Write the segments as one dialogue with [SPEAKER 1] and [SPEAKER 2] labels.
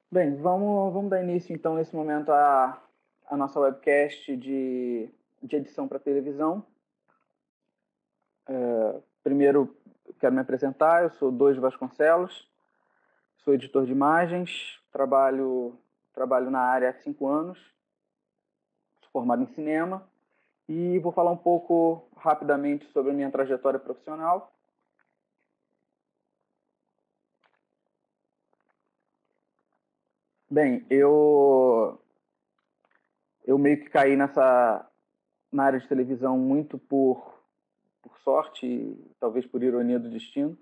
[SPEAKER 1] Bem, vamos dar início então nesse momento a nossa webcast de edição para televisão. Primeiro, quero me apresentar, eu sou Dois Vasconcelos, sou editor de imagens, trabalho na área há 5 anos, sou formado em cinema e vou falar um pouco rapidamente sobre a minha trajetória profissional. Bem, eu meio que caí na área de televisão muito por sorte e talvez por ironia do destino.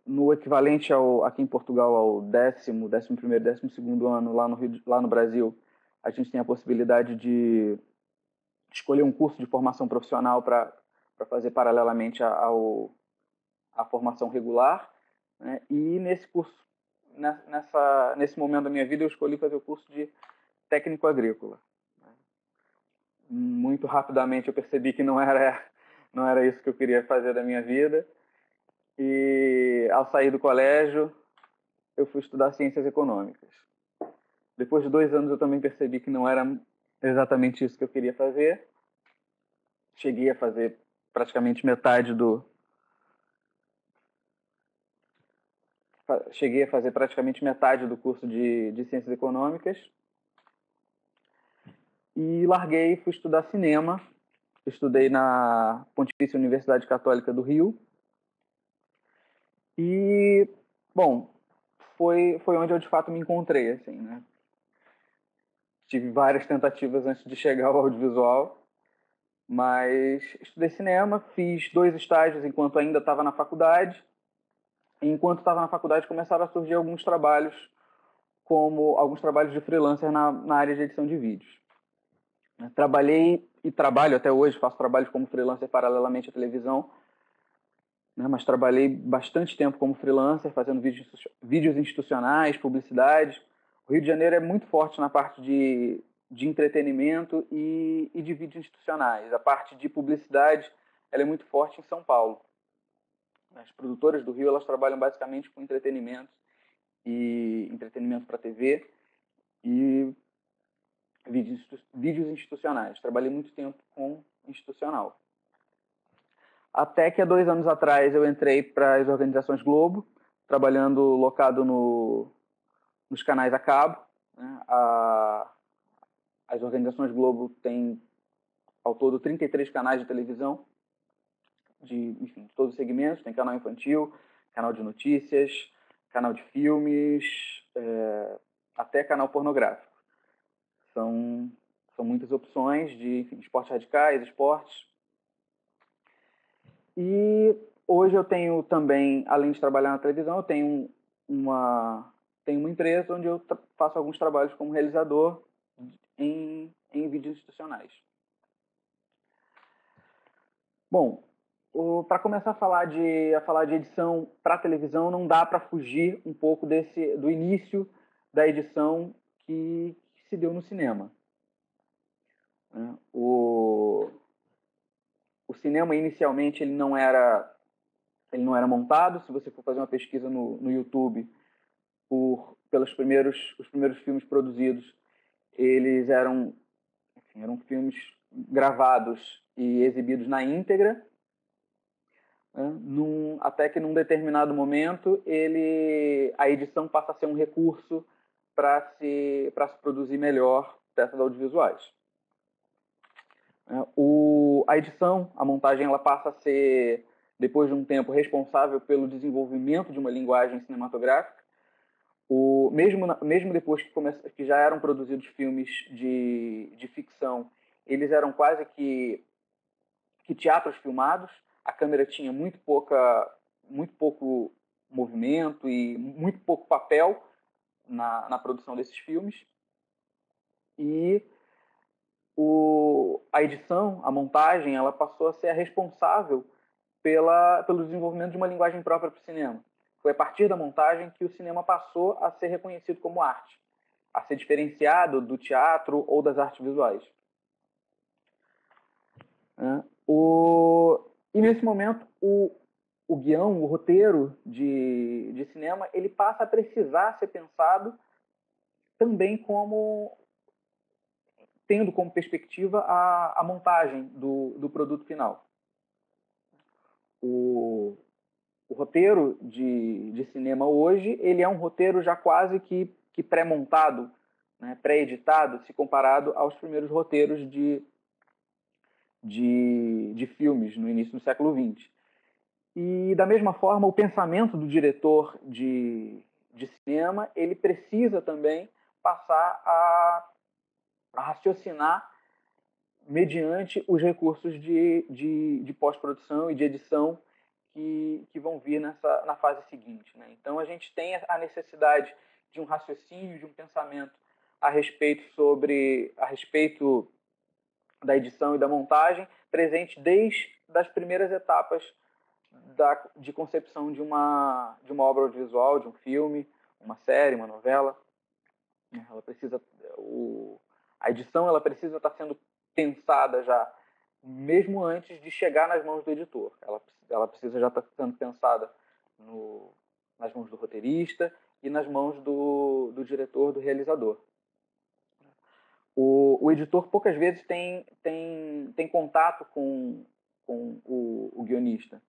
[SPEAKER 1] No equivalente aqui em Portugal ao 11º, 12º ano, lá no Brasil, a gente tem a possibilidade de escolher um curso de formação profissional para fazer paralelamente à formação regular. Né? E nesse curso, nesse momento da minha vida, eu escolhi fazer o curso de técnico agrícola. Muito rapidamente eu percebi que não era isso que eu queria fazer da minha vida. E ao sair do colégio, eu fui estudar ciências econômicas. Depois de 2 anos, eu também percebi que não era exatamente isso que eu queria fazer. Cheguei a fazer praticamente metade do curso de ciências econômicas e larguei e fui estudar cinema. Estudei na Pontifícia Universidade Católica do Rio. E, bom, foi onde eu de fato me encontrei, assim, né? Tive várias tentativas antes de chegar ao audiovisual, mas estudei cinema, fiz 2 estágios enquanto ainda estava na faculdade. E enquanto estava na faculdade começaram a surgir alguns trabalhos de freelancer na área de edição de vídeos. Trabalhei e trabalho até hoje, faço trabalhos como freelancer paralelamente à televisão, né, mas trabalhei bastante tempo como freelancer, fazendo vídeos institucionais, publicidades. O Rio de Janeiro é muito forte na parte de entretenimento e de vídeos institucionais. A parte de publicidade ela é muito forte em São Paulo. As produtoras do Rio elas trabalham basicamente com entretenimento para TV e vídeos institucionais. Trabalhei muito tempo com institucional. Até que há 2 anos atrás eu entrei para as organizações Globo, trabalhando locado nos canais a cabo. Né? As organizações Globo têm ao todo 33 canais de televisão, enfim, de todos os segmentos. Tem canal infantil, canal de notícias, canal de filmes, até canal pornográfico. São muitas opções de enfim, esportes radicais, esportes. E hoje eu tenho também, além de trabalhar na televisão, eu tenho uma empresa onde eu faço alguns trabalhos como realizador em vídeos institucionais. Bom, para começar a falar de edição para televisão, não dá para fugir um pouco do início da edição que se deu no cinema. O cinema inicialmente ele não era montado. Se você for fazer uma pesquisa no YouTube os primeiros filmes produzidos, eles eram filmes gravados e exibidos na íntegra, né? Até que num determinado momento a edição passa a ser um recurso para se produzir melhor peças audiovisuais. A edição, a montagem, ela passa a ser, depois de um tempo, responsável pelo desenvolvimento de uma linguagem cinematográfica. Mesmo depois que já eram produzidos filmes de ficção, eles eram quase que teatros filmados. A câmera tinha muito pouco movimento e muito pouco papel na produção desses filmes. E a edição, a montagem, ela passou a ser a responsável pelo desenvolvimento de uma linguagem própria para o cinema. Foi a partir da montagem que o cinema passou a ser reconhecido como arte, a ser diferenciado do teatro ou das artes visuais. E nesse momento, o guião, o roteiro de cinema, ele passa a precisar ser pensado também como tendo como perspectiva a montagem do produto final. O roteiro de cinema hoje, ele é um roteiro já quase que pré-montado, né, pré-editado, se comparado aos primeiros roteiros de filmes no início do século XX. E, da mesma forma, o pensamento do diretor de cinema, ele precisa também passar a raciocinar mediante os recursos de pós-produção e de edição que vão vir na fase seguinte, né? Então, a gente tem a necessidade de um raciocínio, de um pensamento a respeito da edição e da montagem, presente desde as primeiras etapas de concepção de uma obra audiovisual, de um filme, uma série, uma novela. A edição ela precisa estar sendo pensada já, mesmo antes de chegar nas mãos do editor. Ela precisa já estar sendo pensada nas mãos do roteirista e nas mãos do diretor, do realizador. O editor poucas vezes tem contato com o guionista.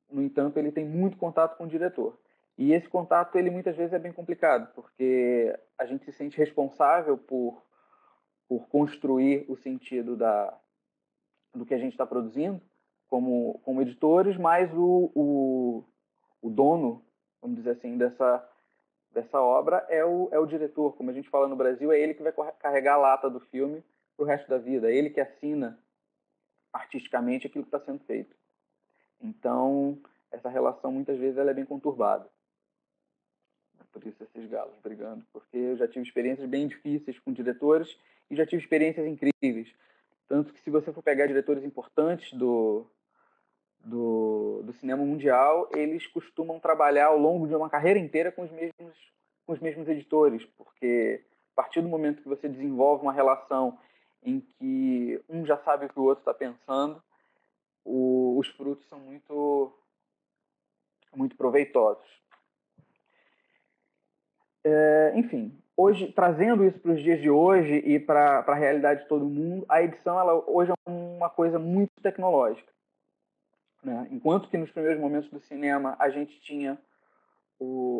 [SPEAKER 1] No entanto, ele tem muito contato com o diretor. E esse contato, ele muitas vezes é bem complicado, porque a gente se sente responsável por construir o sentido do que a gente está produzindo como editores, mas o dono, vamos dizer assim, dessa obra é o diretor. Como a gente fala no Brasil, é ele que vai carregar a lata do filme para o resto da vida. É ele que assina artisticamente aquilo que está sendo feito. Então, essa relação, muitas vezes, ela é bem conturbada. Por isso, esses galos brigando. Porque eu já tive experiências bem difíceis com diretores e já tive experiências incríveis. Tanto que, se você for pegar diretores importantes do cinema mundial, eles costumam trabalhar ao longo de uma carreira inteira com os mesmos editores, porque a partir do momento que você desenvolve uma relação em que um já sabe o que o outro está pensando, os frutos são muito, muito proveitosos. Enfim, hoje, trazendo isso para os dias de hoje e para a realidade de todo mundo, a edição ela, hoje é uma coisa muito tecnológica. Né? Enquanto que nos primeiros momentos do cinema a gente tinha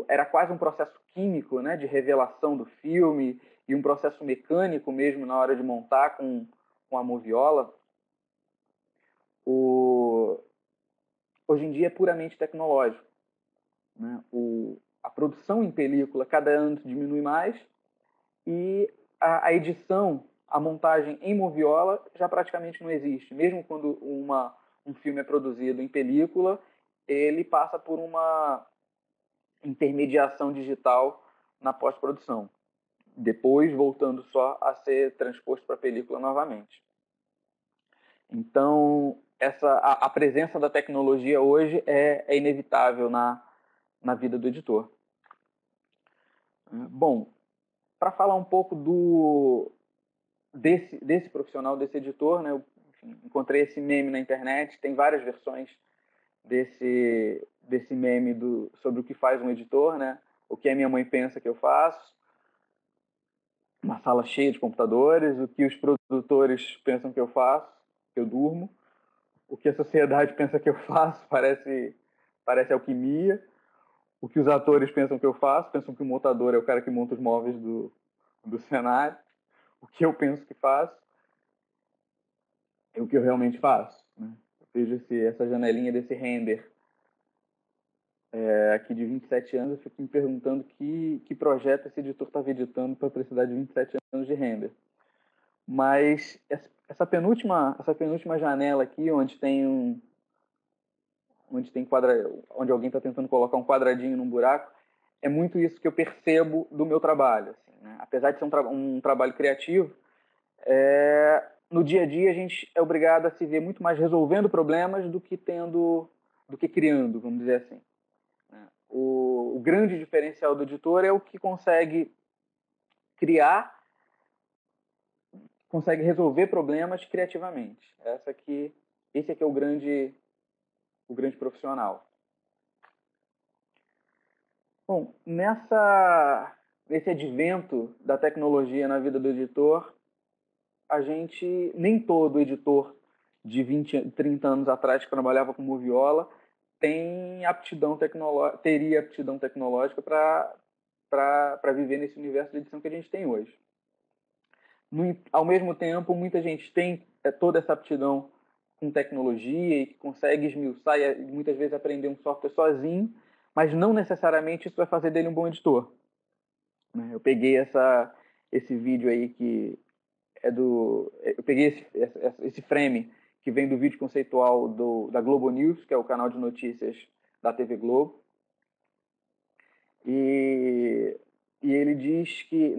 [SPEAKER 1] era quase um processo químico, né, de revelação do filme e um processo mecânico mesmo na hora de montar com a moviola, hoje em dia é puramente tecnológico. Né? A produção em película cada ano diminui mais e a edição, a montagem em moviola já praticamente não existe. Mesmo quando um filme é produzido em película, ele passa por uma intermediação digital na pós-produção, depois voltando só a ser transposto para a película novamente. Então, a presença da tecnologia hoje é inevitável na vida do editor. Bom, para falar um pouco desse profissional, desse editor, né, eu encontrei esse meme na internet, tem várias versões desse meme sobre o que faz um editor, né? O que a minha mãe pensa que eu faço, uma sala cheia de computadores, o que os produtores pensam que eu faço, que eu durmo, o que a sociedade pensa que eu faço, parece alquimia, o que os atores pensam que eu faço, pensam que o montador é o cara que monta os móveis do cenário, o que eu penso que faço é o que eu realmente faço. Né? Eu vejo essa janelinha desse render aqui de 27 anos, eu fico me perguntando que projeto esse editor estava editando para precisar de 27 anos de render. Mas essa penúltima janela aqui, onde alguém está tentando colocar um quadradinho num buraco, é muito isso que eu percebo do meu trabalho. Assim, né? Apesar de ser um trabalho criativo, no dia a dia a gente é obrigado a se ver muito mais resolvendo problemas do que criando, vamos dizer assim. O grande diferencial do editor é o que consegue criar, consegue resolver problemas criativamente. Esse aqui é o grande profissional. Bom, nesse advento da tecnologia na vida do editor, nem todo editor de 20, 30 anos atrás que trabalhava com moviola teria aptidão tecnológica para viver nesse universo de edição que a gente tem hoje. Ao mesmo tempo, muita gente tem toda essa aptidão com tecnologia e que consegue esmiuçar e muitas vezes aprender um software sozinho, mas não necessariamente isso vai fazer dele um bom editor. Eu peguei esse vídeo aí que eu peguei esse frame que vem do vídeo conceitual da Globo News, que é o canal de notícias da TV Globo. E ele diz que,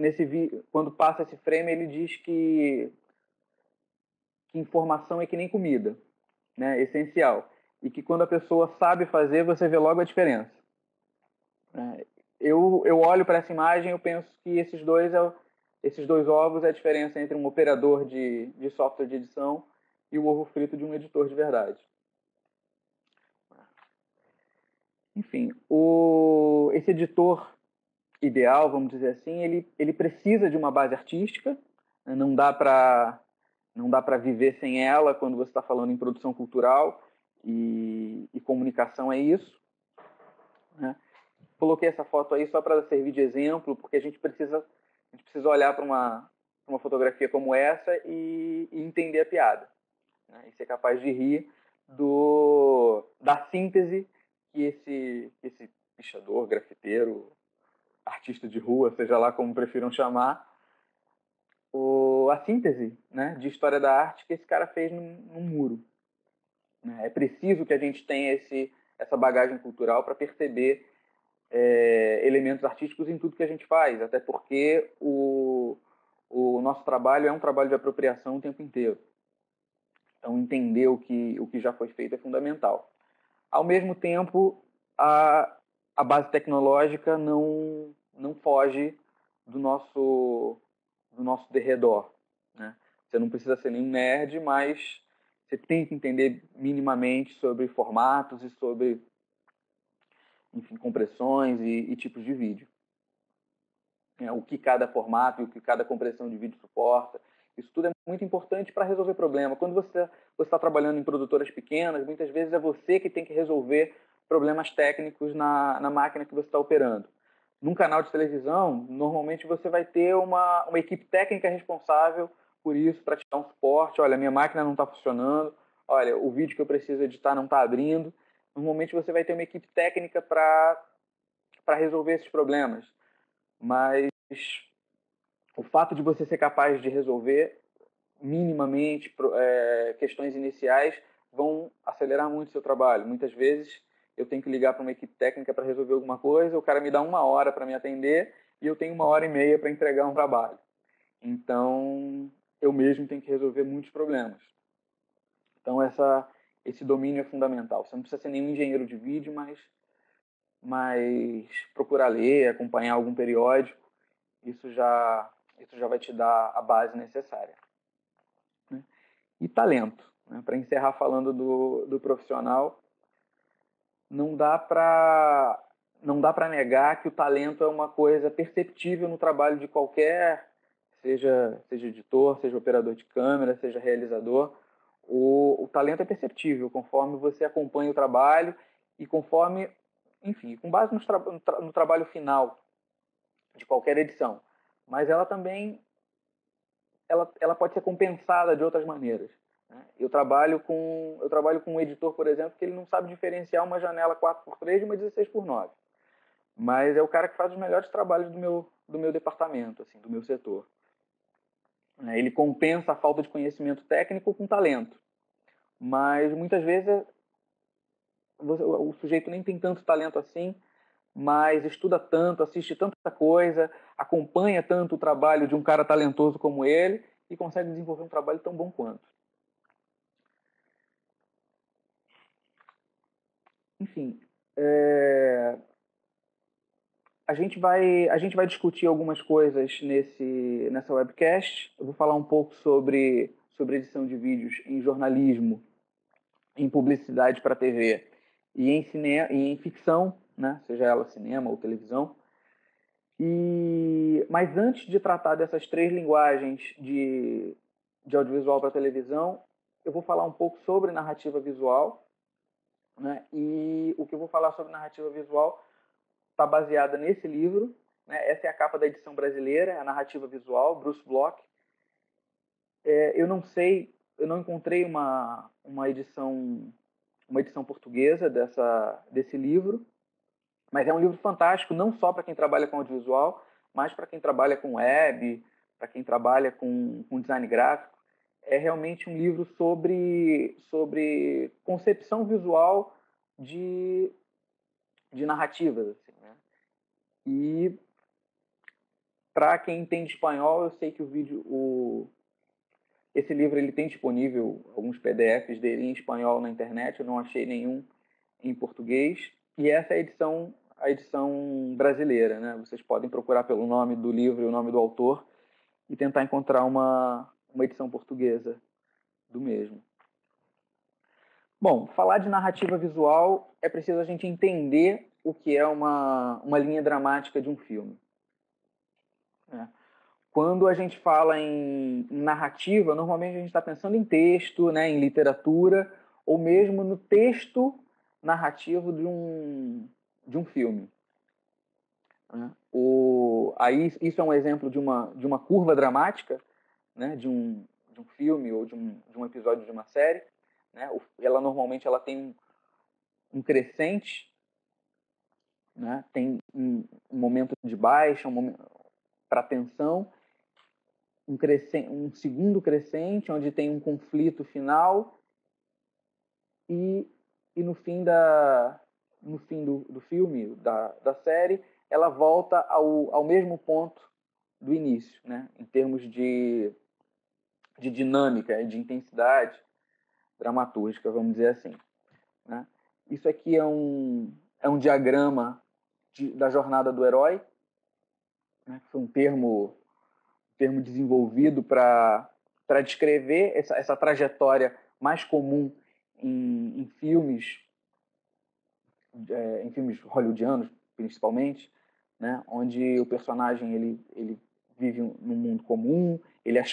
[SPEAKER 1] quando passa esse frame, ele diz que informação é que nem comida, né? Essencial. E que quando a pessoa sabe fazer, você vê logo a diferença. Eu olho para essa imagem e eu penso que esses dois ovos é a diferença entre um operador de software de edição e o ovo frito de um editor de verdade. Enfim, esse editor ideal, vamos dizer assim, ele precisa de uma base artística, né? Não dá para viver sem ela quando você está falando em produção cultural, e comunicação é isso, né? Coloquei essa foto aí só para servir de exemplo, porque a gente precisa olhar para uma fotografia como essa e entender a piada, né? E ser capaz de rir da síntese que esse pichador, grafiteiro, artista de rua, seja lá como prefiram chamar, a síntese, né, de história da arte que esse cara fez num muro. É preciso que a gente tenha essa bagagem cultural para perceber elementos artísticos em tudo que a gente faz, até porque o nosso trabalho é um trabalho de apropriação o tempo inteiro. Então, entender o que já foi feito é fundamental. Ao mesmo tempo, a base tecnológica não foge do nosso derredor, né? Você não precisa ser nenhum nerd, mas você tem que entender minimamente sobre formatos e sobre, enfim, compressões e tipos de vídeo. O que cada formato e o que cada compressão de vídeo suporta. Isso tudo é muito importante para resolver problema. Quando você está trabalhando em produtoras pequenas, muitas vezes é você que tem que resolver problemas técnicos na máquina que você está operando. Num canal de televisão, normalmente você vai ter uma equipe técnica responsável por isso, para te dar um suporte. Olha, minha máquina não está funcionando. Olha, o vídeo que eu preciso editar não está abrindo. Normalmente você vai ter uma equipe técnica para resolver esses problemas. Mas o fato de você ser capaz de resolver minimamente questões iniciais vão acelerar muito o seu trabalho. Muitas vezes eu tenho que ligar para uma equipe técnica para resolver alguma coisa, o cara me dá 1 hora para me atender e eu tenho 1 hora e meia para entregar um trabalho. Então, eu mesmo tenho que resolver muitos problemas. Então, esse domínio é fundamental. Você não precisa ser nenhum engenheiro de vídeo, mas procurar ler, acompanhar algum periódico, isso já vai te dar a base necessária. E talento, né? Para encerrar falando do profissional, não dá para negar que o talento é uma coisa perceptível no trabalho de qualquer, seja editor, seja operador de câmera, seja realizador. O talento é perceptível conforme você acompanha o trabalho e conforme, enfim, com base no trabalho final de qualquer edição. Mas ela também ela pode ser compensada de outras maneiras. Eu trabalho com um editor, por exemplo, que ele não sabe diferenciar uma janela 4x3 de uma 16x9. Mas é o cara que faz os melhores trabalhos do meu departamento, assim, do meu setor. Ele compensa a falta de conhecimento técnico com talento. Mas muitas vezes o sujeito nem tem tanto talento assim, mas estuda tanto, assiste tanta coisa, acompanha tanto o trabalho de um cara talentoso como ele e consegue desenvolver um trabalho tão bom quanto. Enfim, a gente vai discutir algumas coisas nessa webcast. Eu vou falar um pouco sobre edição de vídeos em jornalismo, em publicidade para TV e em ficção, né? Seja ela cinema ou televisão. Mas antes de tratar dessas 3 linguagens de audiovisual para televisão, eu vou falar um pouco sobre narrativa visual, né? E o que eu vou falar sobre narrativa visual está baseada nesse livro, né? Essa é a capa da edição brasileira, a narrativa visual, Bruce Bloch. Eu não encontrei uma edição portuguesa desse livro, mas é um livro fantástico, não só para quem trabalha com audiovisual, mas para quem trabalha com web, para quem trabalha com design gráfico. É realmente um livro sobre concepção visual de narrativas. Assim, né? E para quem entende espanhol, eu sei que esse livro ele tem disponível alguns PDFs dele em espanhol na internet, eu não achei nenhum em português. E essa é a edição brasileira, né? Vocês podem procurar pelo nome do livro e o nome do autor e tentar encontrar uma edição portuguesa do mesmo. Bom, falar de narrativa visual é preciso a gente entender o que é uma linha dramática de um filme. Quando a gente fala em narrativa, normalmente a gente está pensando em texto, né, em literatura, ou mesmo no texto narrativo de um filme. Aí, isso é um exemplo de uma curva dramática, né, de um filme ou de um episódio de uma série. Né? Normalmente ela tem um crescente, né? Tem um momento de baixa, um momento para tensão, um segundo crescente, onde tem um conflito final, e no fim do filme, da série, ela volta ao mesmo ponto do início, né? Em termos de dinâmica e de intensidade dramatúrgica, vamos dizer assim. Né? Isso aqui é um diagrama da jornada do herói, né? Foi um termo desenvolvido para descrever essa trajetória mais comum em filmes hollywoodianos, principalmente, né? Onde o personagem ele vive num mundo comum, ele é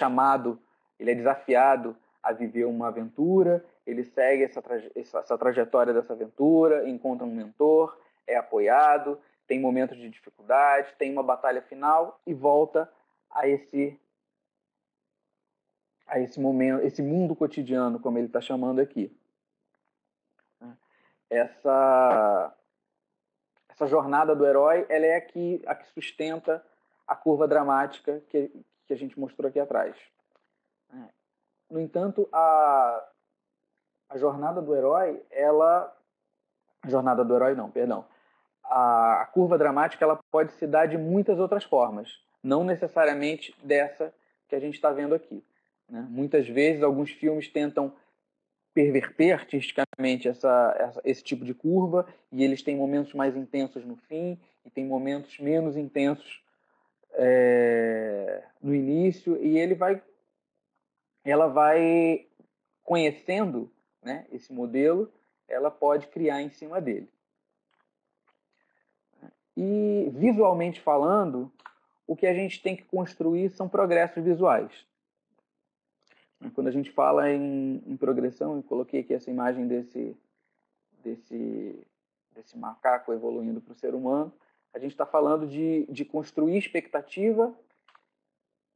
[SPEAKER 1] desafiado a viver uma aventura, ele segue essa trajetória dessa aventura, encontra um mentor, é apoiado, tem momentos de dificuldade, tem uma batalha final e volta a esse momento, esse mundo cotidiano, como ele está chamando aqui. Essa jornada do herói, ela é a que sustenta a curva dramática que a gente mostrou aqui atrás. No entanto, a jornada do herói, a curva dramática ela pode se dar de muitas outras formas, não necessariamente dessa que a gente está vendo aqui. Né? Muitas vezes, alguns filmes tentam perverter artisticamente esse tipo de curva, e eles têm momentos mais intensos no fim e tem momentos menos intensos no início, e ela vai conhecendo, né, esse modelo, ela pode criar em cima dele. E visualmente falando, o que a gente tem que construir são progressos visuais. Quando a gente fala em progressão, eu coloquei aqui essa imagem desse macaco evoluindo para o ser humano, a gente está falando de construir expectativa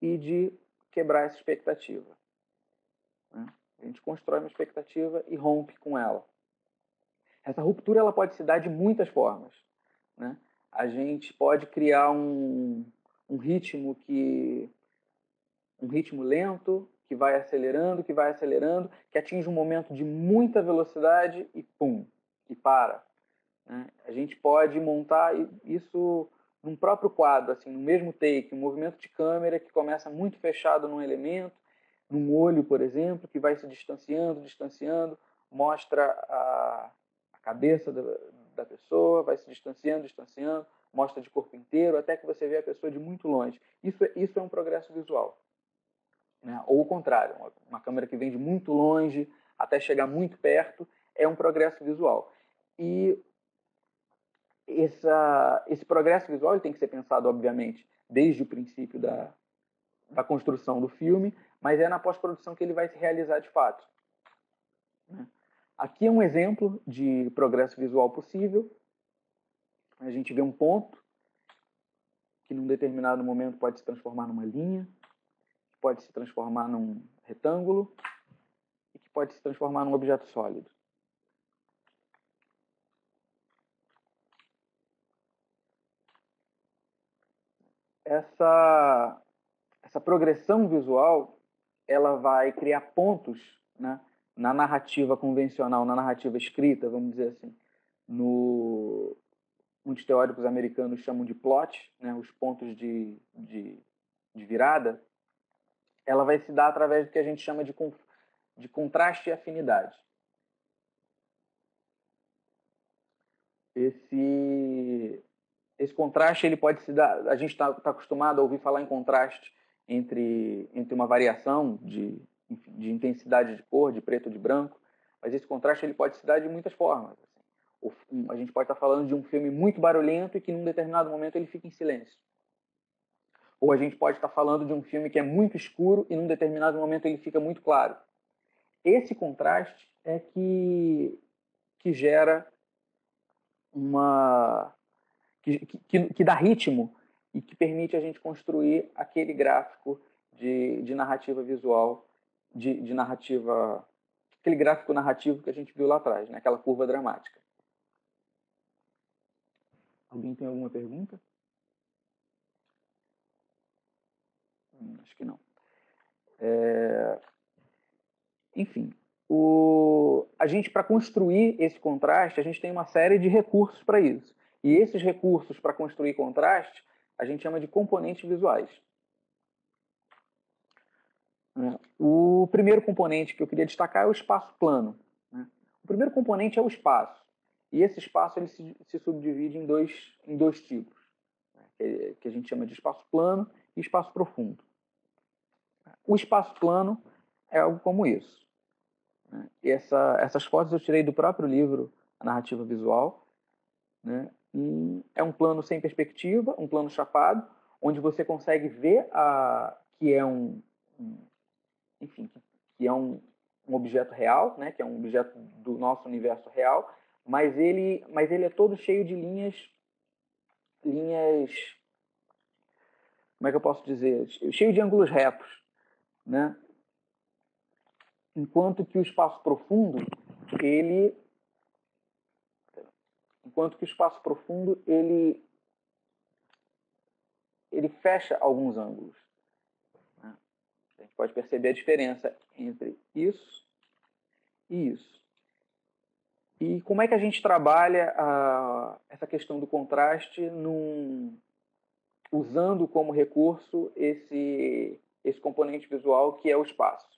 [SPEAKER 1] e de quebrar essa expectativa. Né? A gente constrói uma expectativa e rompe com ela. Essa ruptura ela pode se dar de muitas formas. Né? A gente pode criar um ritmo lento, que vai acelerando, que atinge um momento de muita velocidade e pum, e para. Né? A gente pode montar isso num próprio quadro, assim, no mesmo take, um movimento de câmera que começa muito fechado num elemento, num olho, por exemplo, que vai se distanciando, mostra a cabeça da pessoa, vai se distanciando, mostra de corpo inteiro, até que você vê a pessoa de muito longe. Isso é um progresso visual. Né? Ou o contrário, uma câmera que vem de muito longe até chegar muito perto é um progresso visual. E esse progresso visual ele tem que ser pensado, obviamente, desde o princípio da construção do filme, mas é na pós-produção que ele vai se realizar de fato. Aqui é um exemplo de progresso visual possível. A gente vê um ponto que, num determinado momento, pode se transformar numa linha, pode se transformar num retângulo e que pode se transformar num objeto sólido. Essa progressão visual ela vai criar pontos, né, na narrativa convencional, na narrativa escrita, vamos dizer assim, muitos teóricos americanos chamam de plot, né, os pontos de virada, ela vai se dar através do que a gente chama de contraste e afinidade. Esse contraste ele pode se dar, a gente está acostumado a ouvir falar em contraste entre uma variação de intensidade de cor, de preto ou de branco, mas esse contraste ele pode se dar de muitas formas. A gente pode estar falando de um filme muito barulhento e que, num determinado momento, ele fica em silêncio. Ou a gente pode estar falando de um filme que é muito escuro e, num determinado momento, ele fica muito claro. Esse contraste é que gera que dá ritmo e que permite a gente construir aquele gráfico de narrativa visual, de narrativa, aquele gráfico narrativo que a gente viu lá atrás, né? Aquela curva dramática. Alguém tem alguma pergunta? Acho que não. Enfim, a gente, para construir esse contraste, a gente tem uma série de recursos para isso. E esses recursos para construir contraste, a gente chama de componentes visuais. O primeiro componente que eu queria destacar é o espaço plano. O primeiro componente é o espaço. E esse espaço ele se subdivide em dois tipos, que a gente chama de espaço plano e espaço profundo. O espaço plano é algo como isso. Essas fotos eu tirei do próprio livro A Narrativa Visual. Né? E é um plano sem perspectiva, um plano chapado, onde você consegue ver que é um objeto real, né? Que é um objeto do nosso universo real, mas ele é todo cheio de linhas, como é que eu posso dizer? Cheio de ângulos retos, né? Enquanto que o espaço profundo, ele fecha alguns ângulos. Né? A gente pode perceber a diferença entre isso e isso. E como é que a gente trabalha essa questão do contraste usando como recurso esse componente visual que é o espaço?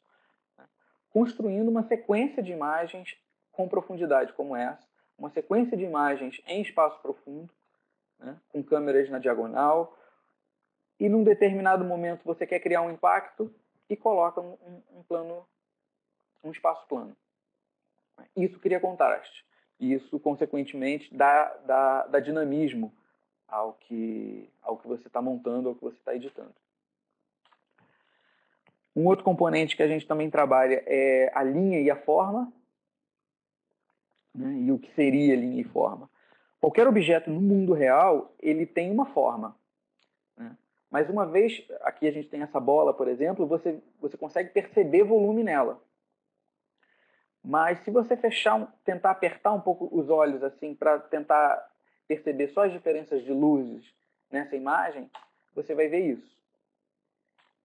[SPEAKER 1] Construindo uma sequência de imagens com profundidade como essa, uma sequência de imagens em espaço profundo, né, com câmeras na diagonal, e num determinado momento você quer criar um impacto e coloca um espaço plano. Isso cria contraste. Isso, consequentemente, dá dinamismo ao que você está montando, ao que você está editando. Um outro componente que a gente também trabalha é a linha e a forma, né? E o que seria linha e forma. Qualquer objeto no mundo real, ele tem uma forma. Né? Mas uma vez, aqui a gente tem essa bola, por exemplo, você consegue perceber volume nela. Mas se você tentar apertar um pouco os olhos assim para tentar perceber só as diferenças de luzes nessa imagem, você vai ver isso.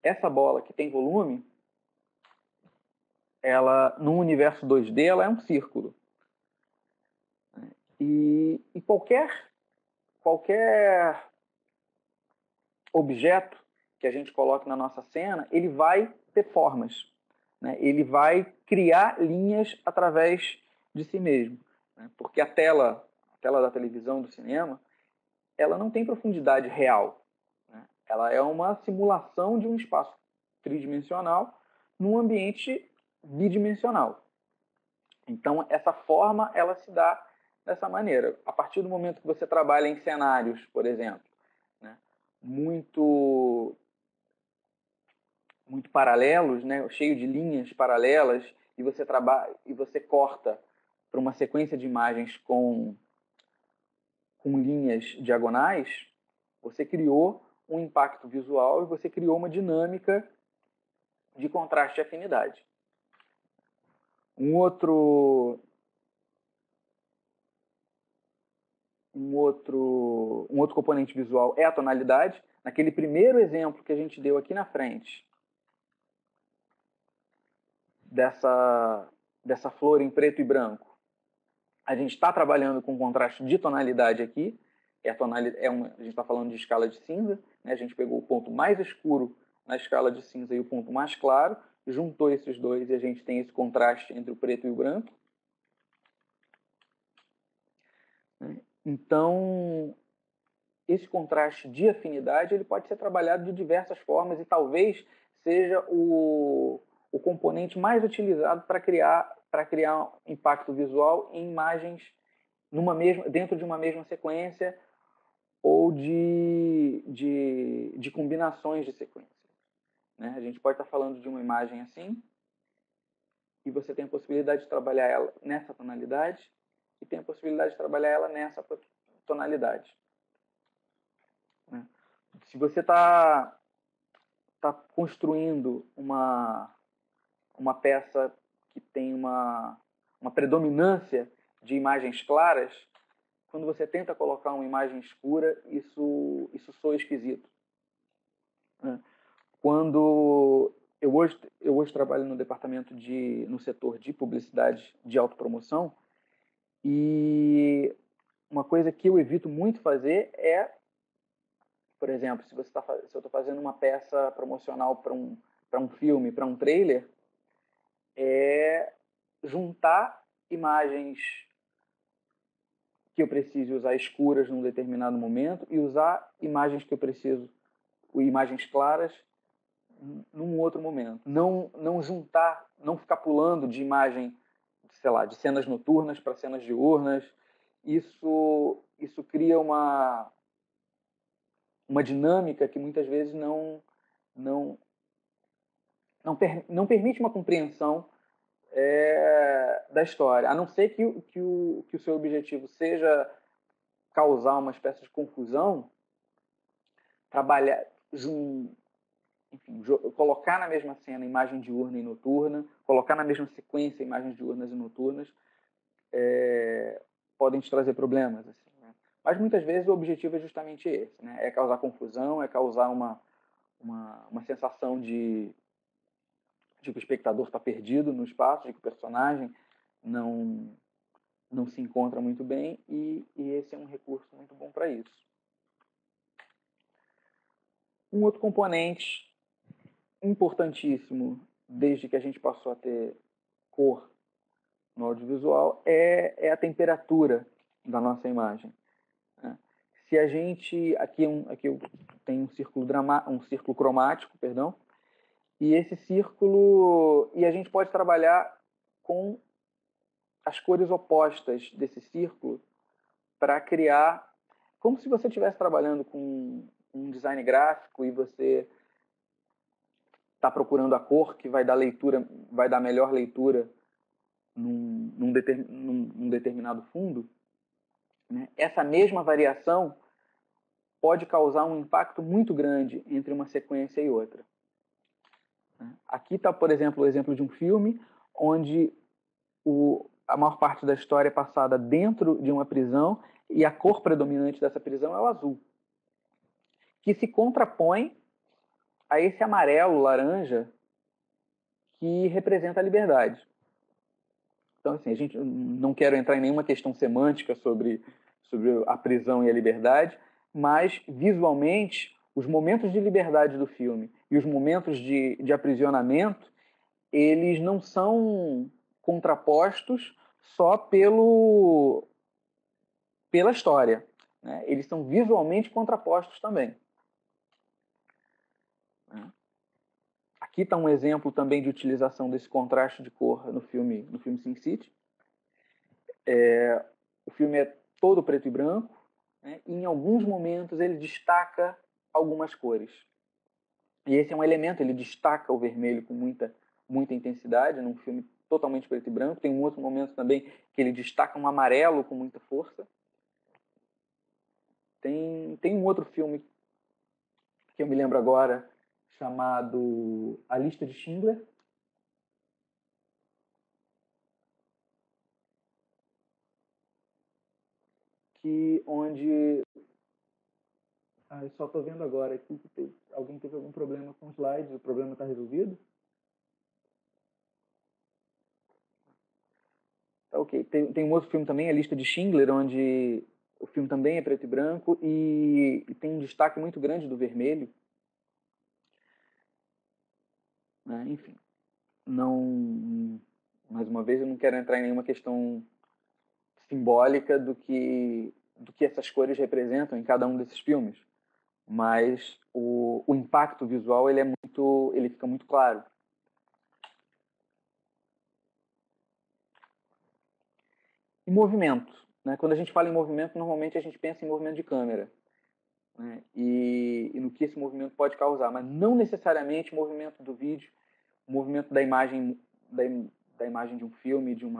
[SPEAKER 1] Essa bola que tem volume, ela no universo 2D ela é um círculo. E qualquer objeto que a gente coloque na nossa cena, ele vai ter formas. Né? Ele vai criar linhas através de si mesmo. Né? Porque a tela da televisão, do cinema, ela não tem profundidade real. Né? Ela é uma simulação de um espaço tridimensional num ambiente bidimensional. Então, essa forma ela se dá dessa maneira. A partir do momento que você trabalha em cenários, por exemplo, né, muito paralelos, né, cheio de linhas paralelas, e você trabalha e você corta para uma sequência de imagens com linhas diagonais, você criou um impacto visual e você criou uma dinâmica de contraste e afinidade. Um outro componente visual é a tonalidade. Naquele primeiro exemplo que a gente deu aqui na frente, dessa flor em preto e branco, a gente está trabalhando com contraste de tonalidade aqui. A gente está falando de escala de cinza, né? A gente pegou o ponto mais escuro na escala de cinza e o ponto mais claro, juntou esses dois e a gente tem esse contraste entre o preto e o branco. Então, esse contraste de afinidade ele pode ser trabalhado de diversas formas e talvez seja o componente mais utilizado para criar impacto visual em imagens dentro de uma mesma sequência ou de combinações de sequências. Né? A gente pode estar falando de uma imagem assim e você tem a possibilidade de trabalhar ela nessa tonalidade e tem a possibilidade de trabalhar ela nessa tonalidade. Né? Se você está construindo uma peça que tem uma predominância de imagens claras, quando você tenta colocar uma imagem escura, isso soa esquisito. Né? Quando eu hoje trabalho no departamento no setor de publicidade de autopromoção, e uma coisa que eu evito muito fazer é, por exemplo, se eu estou fazendo uma peça promocional para um filme, para um trailer, é juntar imagens que eu preciso usar escuras num determinado momento e usar imagens que eu preciso, imagens claras, num outro momento. Não juntar, não ficar pulando de imagem, sei lá, de cenas noturnas para cenas diurnas. Isso cria uma dinâmica que muitas vezes não permite uma compreensão da história, a não ser que o seu objetivo seja causar uma espécie de confusão, trabalhar, colocar na mesma cena imagem diurna e noturna, colocar na mesma sequência imagens diurnas e noturnas, podem te trazer problemas. Assim, né? Mas muitas vezes o objetivo é justamente esse, né? É causar confusão, é causar uma sensação de que o espectador está perdido no espaço, de que o personagem não se encontra muito bem, e esse é um recurso muito bom para isso. Um outro componente importantíssimo, desde que a gente passou a ter cor no audiovisual, é a temperatura da nossa imagem. Né? Se a gente... Aqui eu tenho um círculo cromático, perdão, e esse círculo... E a gente pode trabalhar com as cores opostas desse círculo para criar... Como se você estivesse trabalhando com um design gráfico e você está procurando a cor que vai dar melhor leitura num determinado fundo. Né? Essa mesma variação pode causar um impacto muito grande entre uma sequência e outra. Aqui está, por exemplo, o exemplo de um filme onde a maior parte da história é passada dentro de uma prisão e a cor predominante dessa prisão é o azul, que se contrapõe a esse amarelo, laranja, que representa a liberdade. Então, assim, a gente não quero entrar em nenhuma questão semântica sobre a prisão e a liberdade, mas, visualmente, os momentos de liberdade do filme e os momentos de aprisionamento, eles não são contrapostos só pela história. Né? Eles são visualmente contrapostos também. Aqui está um exemplo também de utilização desse contraste de cor no filme Sin City. o filme é todo preto e branco, né? E em alguns momentos ele destaca algumas cores. E esse é um elemento, ele destaca o vermelho com muita intensidade, num filme totalmente preto e branco. Tem um outro momento também que ele destaca um amarelo com muita força. Tem um outro filme que eu me lembro agora, chamado A Lista de Schindler, onde... eu só estou vendo agora aqui que alguém teve algum problema com os slides, o problema está resolvido? Tá, ok. Tem um outro filme também, A Lista de Schindler, onde o filme também é preto e branco e tem um destaque muito grande do vermelho. Né? Enfim, mais uma vez, eu não quero entrar em nenhuma questão simbólica do que essas cores representam em cada um desses filmes, mas o impacto visual ele fica muito claro. E movimento, né? Quando a gente fala em movimento, normalmente a gente pensa em movimento de câmera, né? E no que esse movimento pode causar, mas não necessariamente o movimento do vídeo, o movimento da imagem da imagem de um filme, de um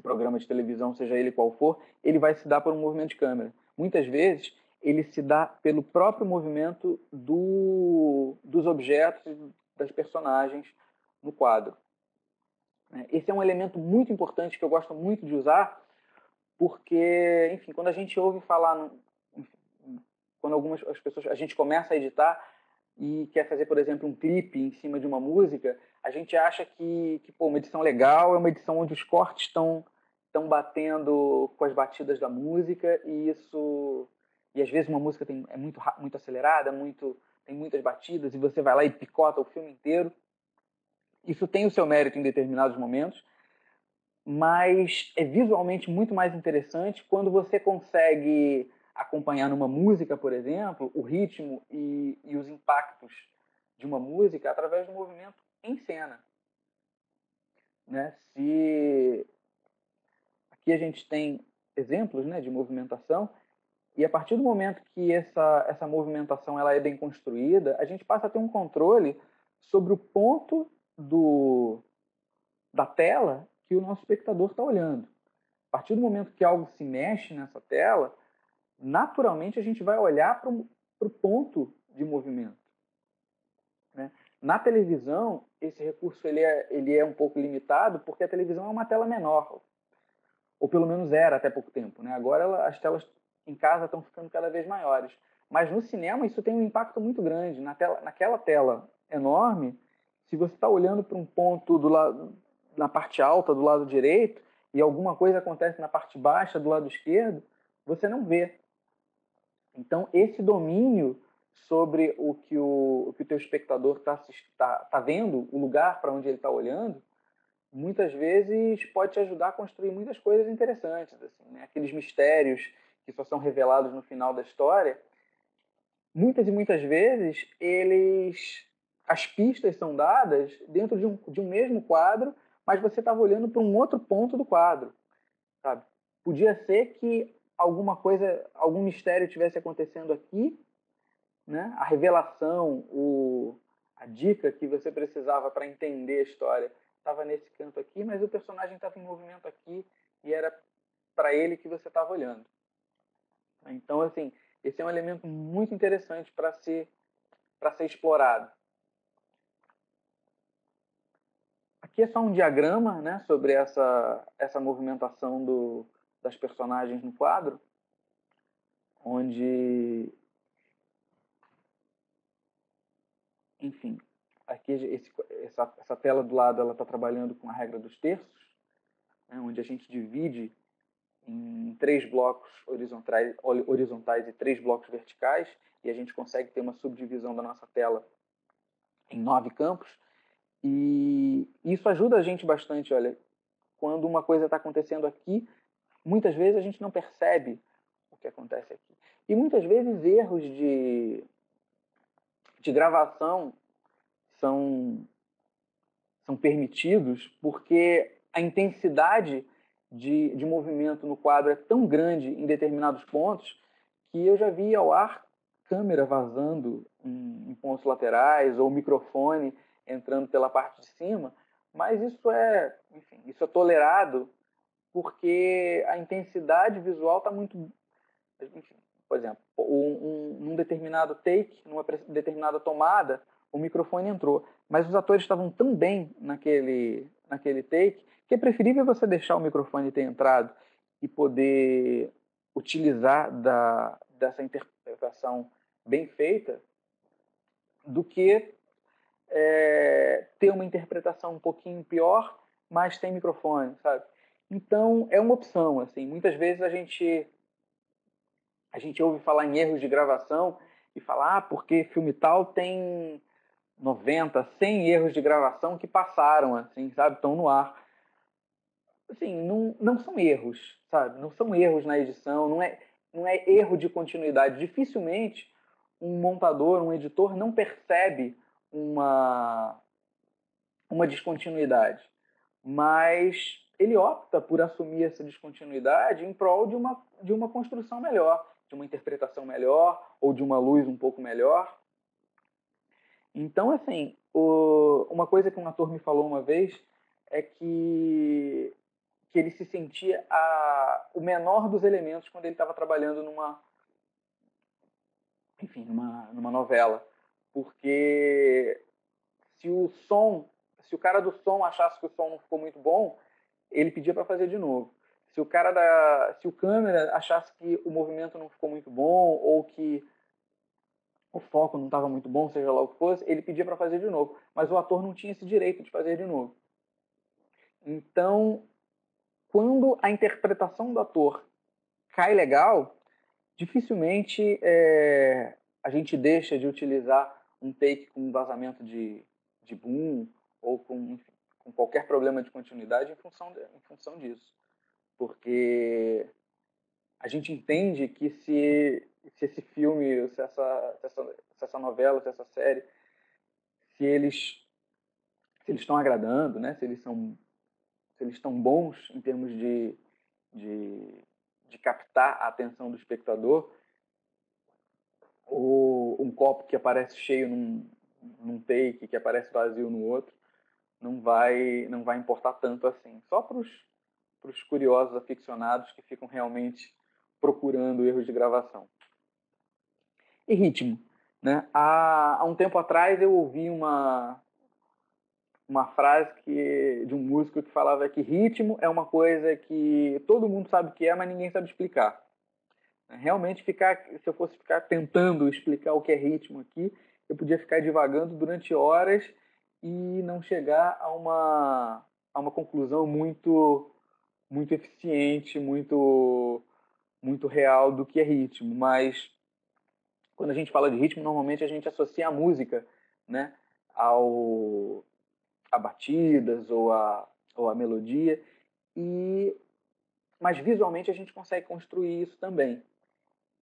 [SPEAKER 1] programa de televisão, seja ele qual for, ele vai se dar por um movimento de câmera. Muitas vezes, ele se dá pelo próprio movimento dos objetos, das personagens no quadro. Esse é um elemento muito importante que eu gosto muito de usar, porque, enfim, quando a gente ouve falar, quando as pessoas, a gente começa a editar e quer fazer, por exemplo, um clipe em cima de uma música, a gente acha que uma edição legal é uma edição onde os cortes estão batendo com as batidas da música e às vezes uma música é muito acelerada, tem muitas batidas e você vai lá e picota o filme inteiro. Isso tem o seu mérito em determinados momentos, mas é visualmente muito mais interessante quando você consegue acompanhar numa música, por exemplo, o ritmo e os impactos de uma música através do movimento em cena. Né? Aqui a gente tem exemplos, né, de movimentação, e a partir do momento que essa movimentação ela é bem construída, a gente passa a ter um controle sobre o ponto da tela que o nosso espectador está olhando. A partir do momento que algo se mexe nessa tela, naturalmente a gente vai olhar para o ponto de movimento. Né? Na televisão, esse recurso ele é um pouco limitado, porque a televisão é uma tela menor, ou pelo menos era até pouco tempo. Né? Agora as telas em casa estão ficando cada vez maiores. Mas no cinema isso tem um impacto muito grande. Naquela tela enorme, se você está olhando para um ponto na parte alta do lado direito e alguma coisa acontece na parte baixa do lado esquerdo, você não vê. Então, esse domínio sobre o que o teu espectador tá vendo, o lugar para onde ele está olhando, muitas vezes pode te ajudar a construir muitas coisas interessantes. Assim, né? Aqueles mistérios que só são revelados no final da história, muitas e muitas vezes, as pistas são dadas dentro de um mesmo quadro, mas você estava olhando para um outro ponto do quadro. Sabe? Podia ser que algum mistério tivesse acontecendo aqui, né? A revelação, a dica que você precisava para entender a história estava nesse canto aqui, mas o personagem estava em movimento aqui e era para ele que você estava olhando. Então, assim, esse é um elemento muito interessante para ser explorado. Aqui é só um diagrama, né, sobre essa movimentação das personagens no quadro, onde, enfim, aqui essa tela do lado ela está trabalhando com a regra dos terços, né, onde a gente divide em 3 blocos horizontais e 3 blocos verticais, e a gente consegue ter uma subdivisão da nossa tela em 9 campos. E isso ajuda a gente bastante, olha, quando uma coisa está acontecendo aqui, muitas vezes a gente não percebe o que acontece aqui. E muitas vezes erros de gravação são permitidos porque a intensidade de movimento no quadro é tão grande em determinados pontos que eu já vi ao ar câmera vazando em pontos laterais ou microfone entrando pela parte de cima, mas enfim, isso é tolerado porque a intensidade visual está muito... Enfim, por exemplo, num determinado take, numa determinada tomada, o microfone entrou, mas os atores estavam tão bem naquele take que é preferível você deixar o microfone ter entrado e poder utilizar dessa interpretação bem feita do que ter uma interpretação um pouquinho pior, mas sem microfone, sabe? Então, é uma opção, assim. Muitas vezes a gente ouve falar em erros de gravação e fala, porque filme tal tem 90, 100 erros de gravação que passaram, assim, sabe? Estão no ar. Assim, não são erros, sabe? Não são erros na edição, não é erro de continuidade. Dificilmente um montador, um editor não percebe uma descontinuidade, mas ele opta por assumir essa descontinuidade em prol de uma construção melhor, de uma interpretação melhor ou de uma luz um pouco melhor. Então, assim, uma coisa que um ator me falou uma vez é que ele se sentia o menor dos elementos quando ele estava trabalhando numa novela. Porque se o cara do som achasse que o som não ficou muito bom, ele pedia para fazer de novo. Se o câmera achasse que o movimento não ficou muito bom ou que o foco não estava muito bom, seja lá o que fosse, ele pedia para fazer de novo. Mas o ator não tinha esse direito de fazer de novo. Então, quando a interpretação do ator cai legal, dificilmente a gente deixa de utilizar um take com vazamento de boom ou com qualquer problema de continuidade em função disso. Porque a gente entende que se esse filme, se essa novela, se essa série, se eles estão agradando, né? Se eles estão bons em termos de captar a atenção do espectador, ou um copo que aparece cheio num take, que aparece vazio no outro, não vai importar tanto assim. Só para os curiosos aficionados que ficam realmente procurando erros de gravação. E ritmo, né? Há um tempo atrás eu ouvi uma frase de um músico que falava que ritmo é uma coisa que todo mundo sabe o que é, mas ninguém sabe explicar. Realmente, se eu fosse ficar tentando explicar o que é ritmo aqui, eu podia ficar divagando durante horas e não chegar a uma conclusão muito eficiente, muito real do que é ritmo. Mas quando a gente fala de ritmo, normalmente a gente associa a música, né, a batidas ou a melodia, mas visualmente a gente consegue construir isso também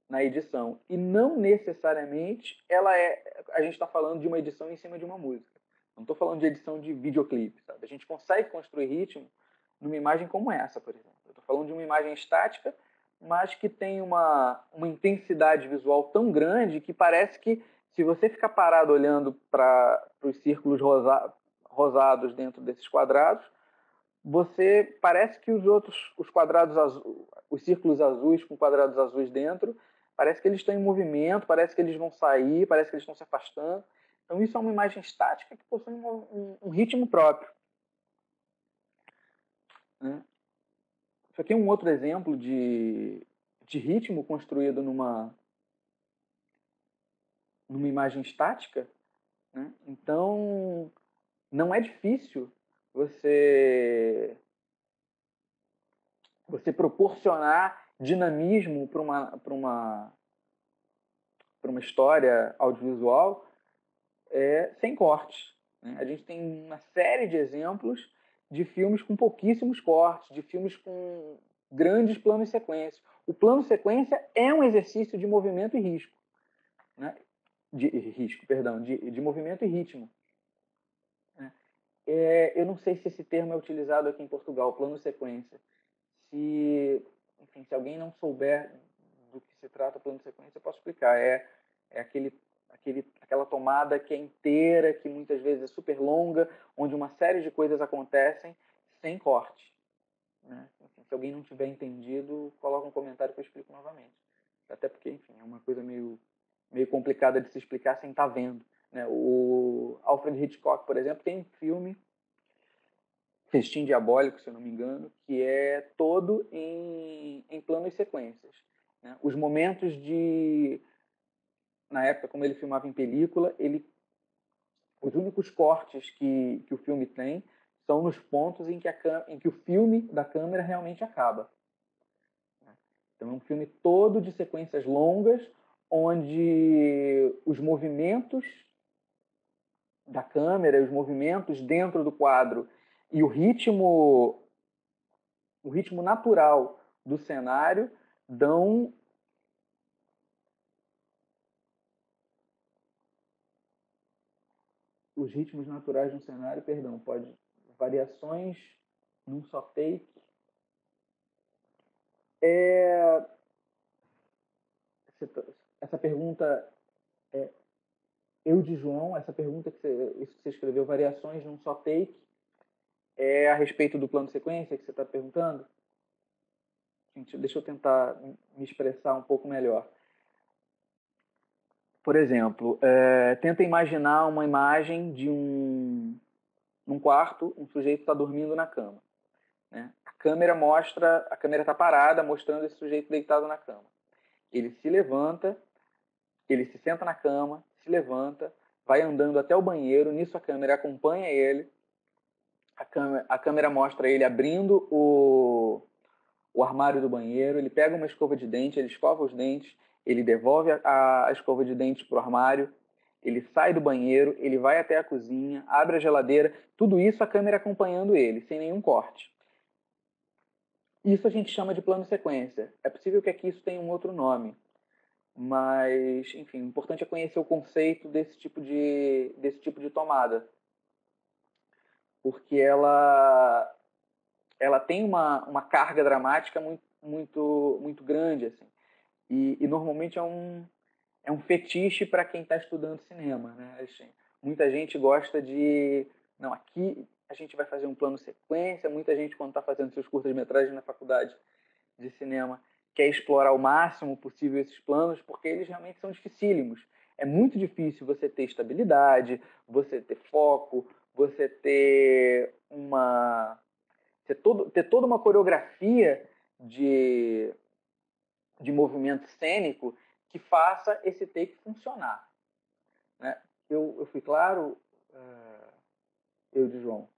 [SPEAKER 1] na edição. E não necessariamente a gente está falando de uma edição em cima de uma música. Não estou falando de edição de videoclipe, sabe? A gente consegue construir ritmo numa imagem como essa, por exemplo. Eu estou falando de uma imagem estática, mas que tem uma intensidade visual tão grande que parece que, se você ficar parado olhando para os círculos rosados dentro desses quadrados, você parece que os quadrados os círculos azuis com quadrados azuis dentro, parece que eles estão em movimento, parece que eles vão sair, parece que eles estão se afastando. Então isso é uma imagem estática que possui um ritmo próprio. Né? Isso aqui é um outro exemplo de ritmo construído numa imagem estática. Né? Então, não é difícil você proporcionar dinamismo para uma história audiovisual sem cortes. Né? A gente tem uma série de exemplos de filmes com pouquíssimos cortes, de filmes com grandes planos sequência. O plano sequência é um exercício de movimento e risco. Né? De movimento e ritmo. Né? Eu não sei se esse termo é utilizado aqui em Portugal, plano sequência. enfim, se alguém não souber do que se trata o plano de sequência, eu posso explicar. É aquela tomada que é inteira, que muitas vezes é super longa, onde uma série de coisas acontecem sem corte, né? Enfim, se alguém não tiver entendido, coloca um comentário que eu explico novamente. Até porque, enfim, é uma coisa meio complicada de se explicar sem estar vendo, né? O Alfred Hitchcock, por exemplo, tem um filme, Festim Diabólico, se eu não me engano, que é todo em planos e sequências, né? Os momentos na época, como ele filmava em película, os únicos cortes que o filme tem são nos pontos em que o filme da câmera realmente acaba. Então é um filme todo de sequências longas, onde os movimentos da câmera, os movimentos dentro do quadro e o ritmo natural do cenário dão os ritmos naturais de um cenário, perdão, pode variações num só take. Essa pergunta de João, essa pergunta isso que você escreveu, variações num só take, é a respeito do plano de sequência que você está perguntando? Gente, deixa eu tentar me expressar um pouco melhor. Por exemplo, tenta imaginar uma imagem de num quarto, um sujeito está dormindo na cama, né? A câmera está parada, mostrando esse sujeito deitado na cama. Ele se levanta, ele se senta na cama, se levanta, vai andando até o banheiro, nisso a câmera acompanha ele, a câmera mostra ele abrindo o armário do banheiro, ele pega uma escova de dente, ele escova os dentes, ele devolve a escova de dente para o armário, ele sai do banheiro, ele vai até a cozinha, abre a geladeira, tudo isso a câmera acompanhando ele, sem nenhum corte. Isso a gente chama de plano sequência. É possível que aqui isso tenha um outro nome, mas, enfim, o importante é conhecer o conceito desse tipo de tomada, porque ela tem uma carga dramática muito grande, assim. E normalmente é um fetiche para quem está estudando cinema, né? Assim, muita gente gosta de... Não, aqui a gente vai fazer um plano sequência. Muita gente, quando está fazendo seus curtas-metragens na faculdade de cinema, quer explorar o máximo possível esses planos, porque eles realmente são dificílimos. É muito difícil você ter estabilidade, você ter foco, você ter ter toda uma coreografia de movimento cênico que faça esse take funcionar, né? Eu fui claro, eu de João.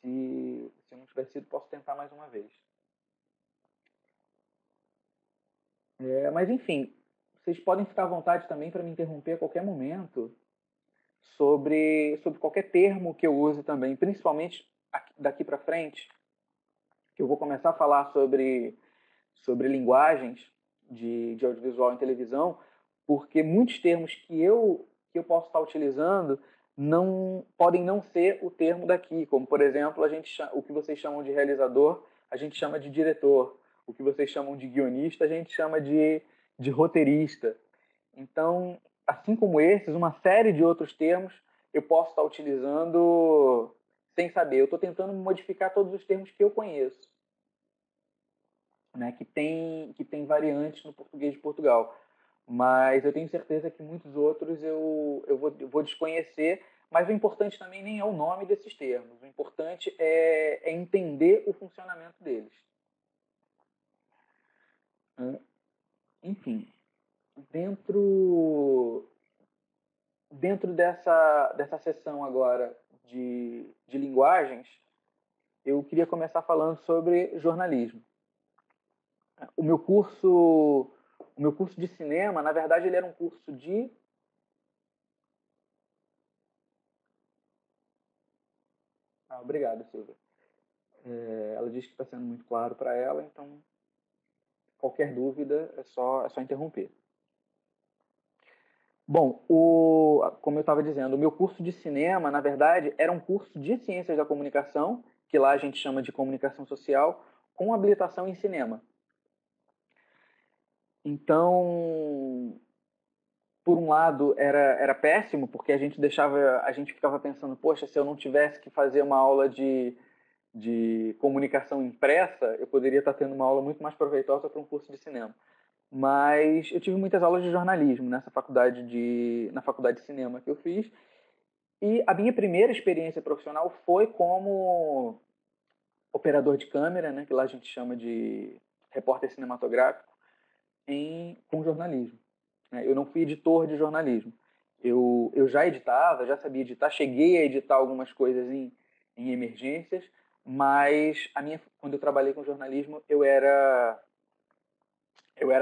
[SPEAKER 1] Se eu não tiver sido, posso tentar mais uma vez. Mas, enfim, vocês podem ficar à vontade também para me interromper a qualquer momento sobre qualquer termo que eu use também, principalmente daqui para frente, que eu vou começar a falar sobre linguagens de audiovisual em televisão, porque muitos termos que eu posso estar utilizando podem não ser o termo daqui, como, por exemplo, o que vocês chamam de realizador, a gente chama de diretor. O que vocês chamam de guionista, a gente chama de roteirista. Então, assim como esses, uma série de outros termos eu posso estar utilizando sem saber. Eu estou tentando modificar todos os termos que eu conheço, né, que tem variantes no português de Portugal. Mas eu tenho certeza que muitos outros eu vou desconhecer, mas o importante também nem é o nome desses termos. O importante é entender o funcionamento deles. Enfim, dentro dessa sessão agora de linguagens, eu queria começar falando sobre jornalismo. O meu curso de cinema, na verdade, ele era um curso de... obrigado, Silvia. Ela disse que está sendo muito claro para ela, então qualquer dúvida é só interromper. Bom, como eu estava dizendo, o meu curso de cinema, na verdade, era um curso de ciências da comunicação, que lá a gente chama de comunicação social, com habilitação em cinema. Então, por um lado, era péssimo, porque a gente ficava pensando, poxa, se eu não tivesse que fazer uma aula de comunicação impressa, eu poderia estar tendo uma aula muito mais proveitosa para um curso de cinema. Mas eu tive muitas aulas de jornalismo na faculdade de cinema que eu fiz, e a minha primeira experiência profissional foi como operador de câmera, né, que lá a gente chama de repórter cinematográfico, com jornalismo. Eu não fui editor de jornalismo. Eu já editava, já sabia editar, cheguei a editar algumas coisas em emergências, mas quando eu trabalhei com jornalismo, eu era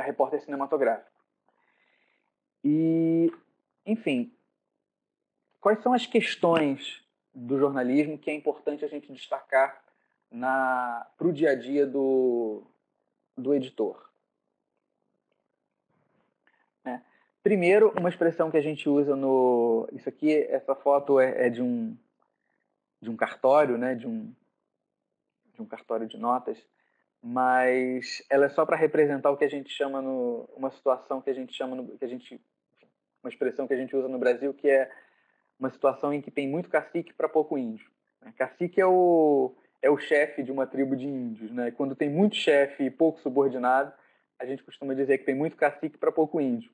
[SPEAKER 1] repórter cinematográfico. E, enfim, quais são as questões do jornalismo que é importante a gente destacar para o dia a dia do editor? Primeiro, uma expressão que a gente usa isso aqui, essa foto é de um cartório, né? de um cartório de notas, mas ela é só para representar o que a gente chama uma situação que a gente chama uma expressão que a gente usa no Brasil, que é uma situação em que tem muito cacique para pouco índio. Cacique é o chefe de uma tribo de índios, né? Quando tem muito chefe e pouco subordinado, a gente costuma dizer que tem muito cacique para pouco índio.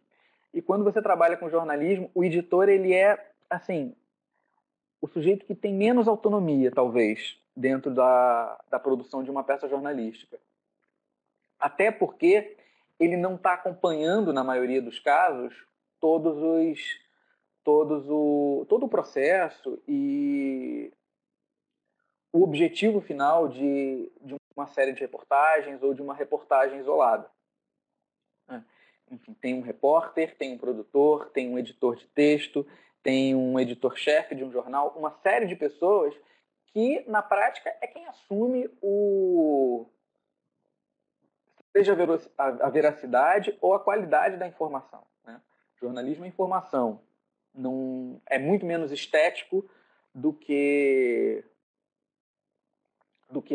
[SPEAKER 1] E quando você trabalha com jornalismo, o editor ele é assim o sujeito que tem menos autonomia, talvez, dentro da produção de uma peça jornalística. Até porque ele não está acompanhando, na maioria dos casos, todo o processo e o objetivo final de uma série de reportagens ou de uma reportagem isolada. Enfim, tem um repórter, tem um produtor, tem um editor de texto, tem um editor-chefe de um jornal, uma série de pessoas que, na prática, é quem assume seja a veracidade ou a qualidade da informação. Né? Jornalismo é informação. Não, é muito menos estético do que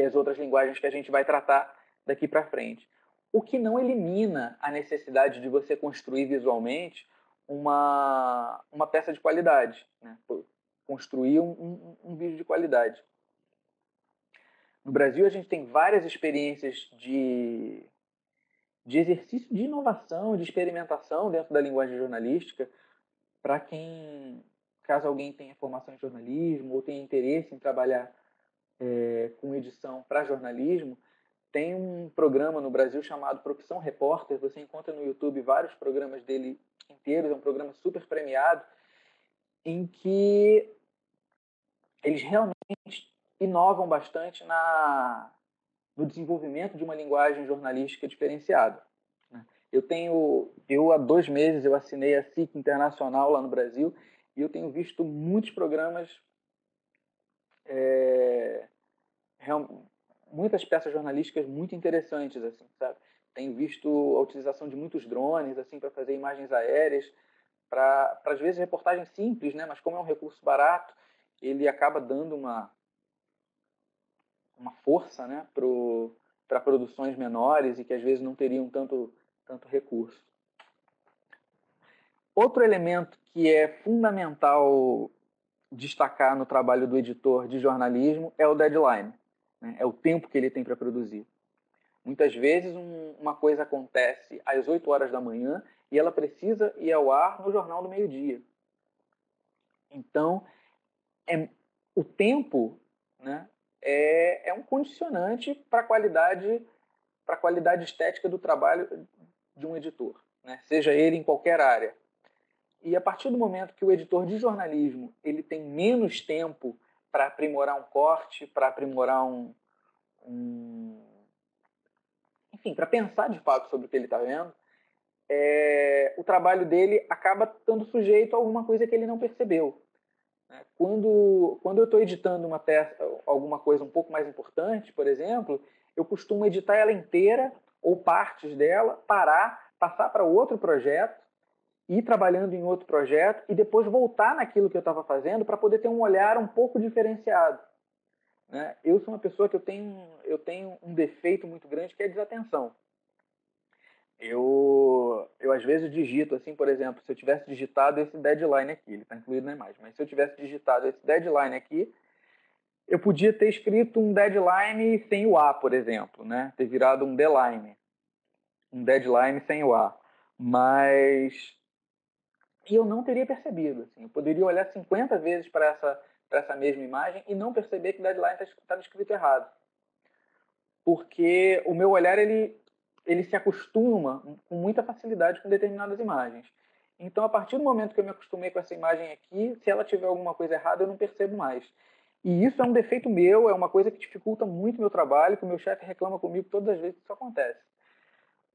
[SPEAKER 1] as outras linguagens que a gente vai tratar daqui para frente. O que não elimina a necessidade de você construir visualmente uma peça de qualidade, né? Construir um vídeo de qualidade. No Brasil, a gente tem várias experiências de exercício de inovação, de experimentação dentro da linguagem jornalística, para caso alguém tenha formação em jornalismo ou tenha interesse em trabalhar com edição para jornalismo, tem um programa no Brasil chamado Profissão Repórter. Você encontra no YouTube vários programas dele inteiros, é um programa super premiado, em que eles realmente inovam bastante no desenvolvimento de uma linguagem jornalística diferenciada. Há 2 meses eu assinei a SIC Internacional lá no Brasil e eu tenho visto muitos programas, muitas peças jornalísticas muito interessantes, assim, sabe? Tenho visto a utilização de muitos drones, assim, para fazer imagens aéreas, para às vezes reportagens simples, né? Mas como é um recurso barato, ele acaba dando uma força, né, para produções menores e que às vezes não teriam tanto recurso. Outro elemento que é fundamental destacar no trabalho do editor de jornalismo é o deadline, né? É o tempo que ele tem para produzir. Muitas vezes uma coisa acontece às 8 horas da manhã e ela precisa ir ao ar no jornal do meio-dia. Então, o tempo, né, é um condicionante para a qualidade estética do trabalho de um editor, né? Seja ele em qualquer área. E a partir do momento que o editor de jornalismo ele tem menos tempo para aprimorar um corte, para aprimorar enfim, para pensar de fato sobre o que ele está vendo, o trabalho dele acaba estando sujeito a alguma coisa que ele não percebeu. Quando eu estou editando uma peça, alguma coisa um pouco mais importante, por exemplo, eu costumo editar ela inteira ou partes dela, parar, passar para outro projeto, ir trabalhando em outro projeto e depois voltar naquilo que eu estava fazendo para poder ter um olhar um pouco diferenciado. né? Eu sou uma pessoa que eu tenho um defeito muito grande, que é a desatenção. Eu às vezes digito, assim, por exemplo, se eu tivesse digitado esse deadline aqui, ele está incluído na imagem, mas se eu tivesse digitado esse deadline aqui, eu podia ter escrito um deadline sem o A, por exemplo, né? Ter virado um deadline. Um deadline sem o A. Mas e eu não teria percebido. Assim. Eu poderia olhar 50 vezes para essa mesma imagem e não perceber que o deadline estava escrito errado. Porque o meu olhar ele se acostuma com muita facilidade com determinadas imagens. Então, a partir do momento que eu me acostumei com essa imagem aqui, se ela tiver alguma coisa errada, eu não percebo mais. E isso é um defeito meu, é uma coisa que dificulta muito o meu trabalho, que o meu chefe reclama comigo todas as vezes que isso acontece.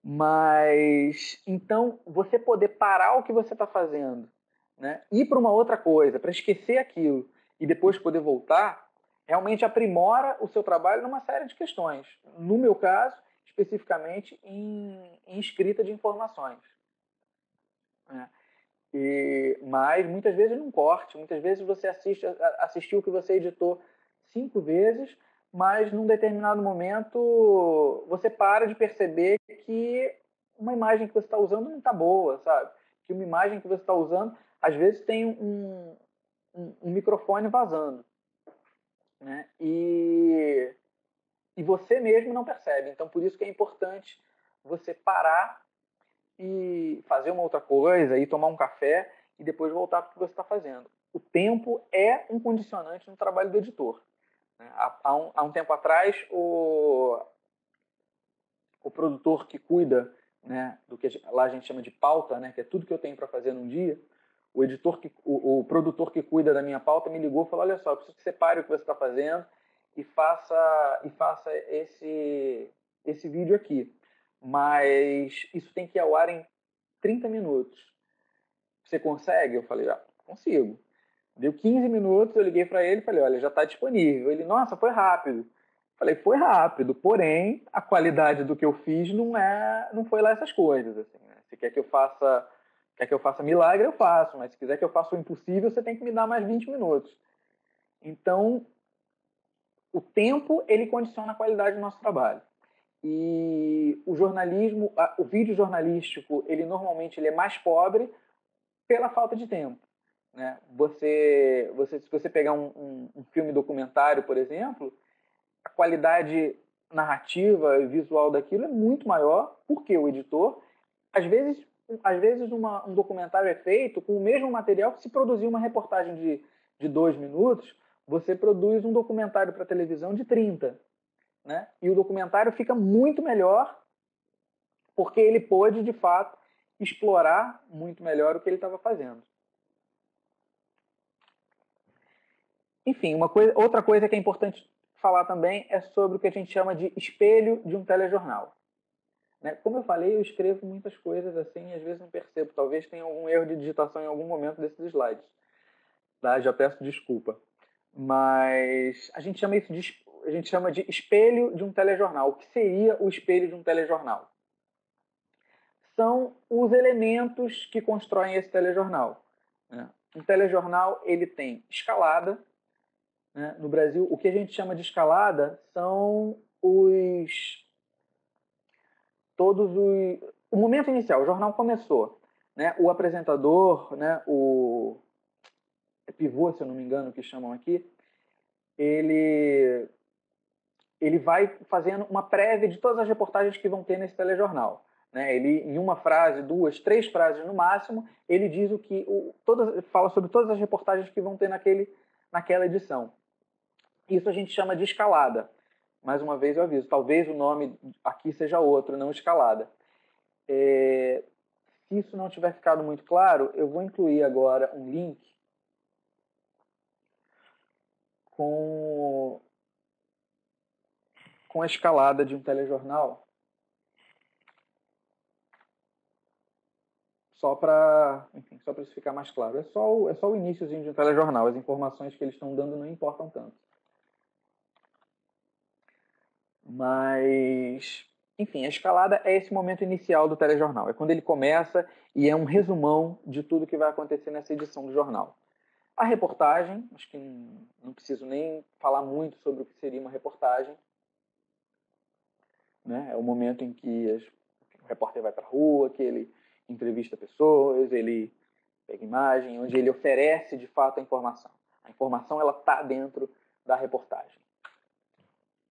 [SPEAKER 1] Mas, então, você poder parar o que você está fazendo, né? Ir para uma outra coisa, para esquecer aquilo e depois poder voltar, realmente aprimora o seu trabalho numa série de questões. No meu caso, especificamente em escrita de informações. Né? Mas muitas vezes num corte, muitas vezes você assistiu o que você editou 5 vezes, mas num determinado momento você para de perceber que uma imagem que você está usando não está boa, sabe? Que uma imagem que você está usando, às vezes tem um microfone vazando, né? E você mesmo não percebe. Então, por isso que é importante você parar e fazer uma outra coisa, ir tomar um café e depois voltar para o que você está fazendo. O tempo é um condicionante no trabalho do editor. Há um tempo atrás, o produtor que cuida, né, do que lá a gente chama de pauta, né, que é tudo que eu tenho para fazer num dia, o produtor que cuida da minha pauta me ligou e falou: olha só, eu preciso que você pare o que você está fazendo e faça esse vídeo aqui. Mas isso tem que ir ao ar em 30 minutos. Você consegue? Eu falei: consigo. Deu 15 minutos, eu liguei para ele e falei: olha, já está disponível. Ele: nossa, foi rápido. Falei: foi rápido, porém a qualidade do que eu fiz não foi lá essas coisas. Assim, né? Se quer que eu faça milagre, eu faço, mas se quiser que eu faça o impossível, você tem que me dar mais 20 minutos. Então, o tempo ele condiciona a qualidade do nosso trabalho. E o jornalismo, o vídeo jornalístico, ele normalmente ele é mais pobre pela falta de tempo. Né? Se você pegar um filme documentário, por exemplo, a qualidade narrativa e visual daquilo é muito maior, porque o editor, às vezes um documentário é feito com o mesmo material que se produzir uma reportagem de 2 minutos, você produz um documentário para televisão de 30. Né? E o documentário fica muito melhor porque ele pôde, de fato, explorar muito melhor o que ele estava fazendo. Enfim, outra coisa que é importante falar também é sobre o que a gente chama de espelho de um telejornal. Né? Como eu falei, eu escrevo muitas coisas assim e às vezes não percebo. Talvez tenha algum erro de digitação em algum momento desses slides. Tá? Já peço desculpa. Mas a gente chama de espelho de um telejornal. O que seria o espelho de um telejornal? São os elementos que constroem esse telejornal. Né? Um telejornal ele tem escalada. Né? No Brasil, o que a gente chama de escalada são o momento inicial. O jornal começou. Né? O apresentador, né? O pivô, se eu não me engano, que chamam aqui, ele vai fazendo uma prévia de todas as reportagens que vão ter nesse telejornal. Né? Ele, em uma frase, 2, 3 frases no máximo, ele diz fala sobre todas as reportagens que vão ter naquela edição. Isso a gente chama de escalada. Mais uma vez eu aviso, talvez o nome aqui seja outro, não escalada. Se isso não tiver ficado muito claro, eu vou incluir agora um link com a escalada de um telejornal, só para isso ficar mais claro. É só o iníciozinho de um telejornal, as informações que eles estão dando não importam tanto. Mas, enfim, a escalada é esse momento inicial do telejornal. É quando ele começa e é um resumão de tudo que vai acontecer nessa edição do jornal. A reportagem, acho que não preciso nem falar muito sobre o que seria uma reportagem, né? É o momento em que o repórter vai para a rua, que ele entrevista pessoas, ele pega imagem, onde ele oferece de fato a informação. A informação ela está dentro da reportagem,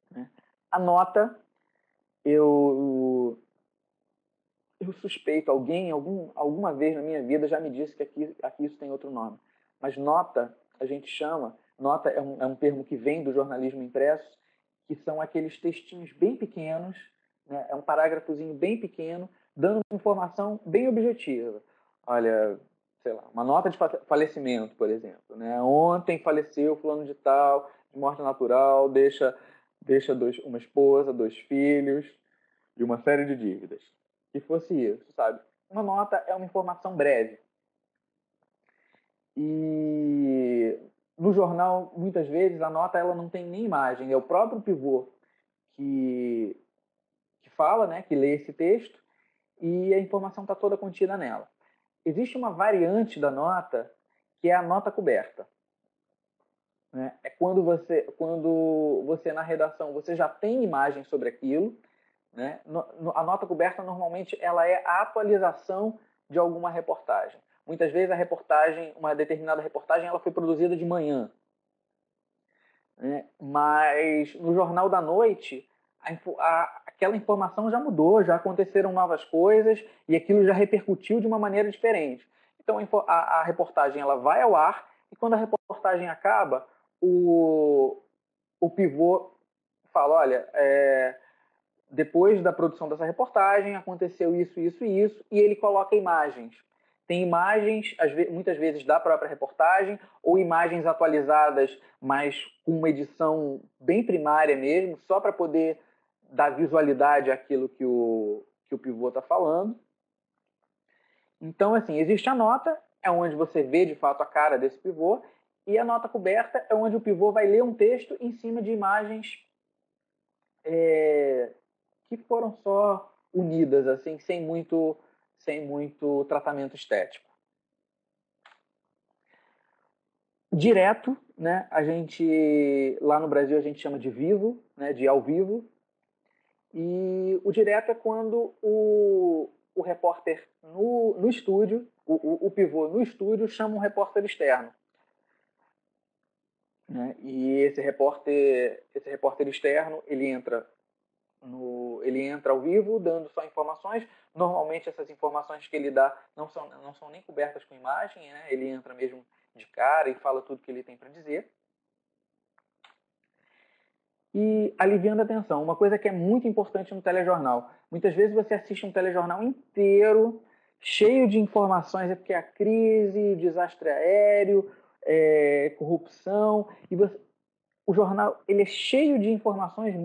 [SPEAKER 1] né? A nota, eu suspeito, alguma vez na minha vida já me disse que aqui isso tem outro nome. Mas nota, a gente chama, nota é um termo que vem do jornalismo impresso, que são aqueles textinhos bem pequenos, né? É um parágrafozinho bem pequeno, dando uma informação bem objetiva. Olha, sei lá, uma nota de falecimento, por exemplo, né? Ontem faleceu fulano de tal, de morte natural, deixa uma esposa, 2 filhos e uma série de dívidas. Que fosse isso, sabe? Uma nota é uma informação breve. E no jornal, muitas vezes, a nota ela não tem nem imagem. É o próprio pivô que fala, né, que lê esse texto, e a informação está toda contida nela. Existe uma variante da nota, que é a nota coberta. Né? É quando você na redação, você já tem imagem sobre aquilo, né? A nota coberta, normalmente, ela é a atualização de alguma reportagem. Muitas vezes a reportagem, uma determinada reportagem, ela foi produzida de manhã, né? Mas no Jornal da Noite, aquela informação já mudou, já aconteceram novas coisas e aquilo já repercutiu de uma maneira diferente. Então a reportagem ela vai ao ar e quando a reportagem acaba, o pivô fala, olha, depois da produção dessa reportagem, aconteceu isso, isso e isso, e ele coloca imagens. Tem imagens, muitas vezes, da própria reportagem, ou imagens atualizadas, mas com uma edição bem primária mesmo, só para poder dar visualidade àquilo que o pivô está falando. Então, assim, existe a nota, é onde você vê, de fato, a cara desse pivô, e a nota coberta é onde o pivô vai ler um texto em cima de imagens que foram só unidas, assim, sem muito tratamento estético. Direto, né? A gente lá no Brasil a gente chama de vivo, né? De ao vivo. E o direto é quando o repórter no estúdio, o pivô no estúdio chama um repórter externo. Né? E esse repórter externo, ele entra ao vivo, dando só informações. Normalmente essas informações que ele dá não são nem cobertas com imagem, né? Ele entra mesmo de cara e fala tudo que ele tem para dizer. E aliviando a tensão, uma coisa que é muito importante no telejornal. Muitas vezes você assiste um telejornal inteiro, cheio de informações, é porque a crise, desastre aéreo, corrupção, e o jornal ele é cheio de informações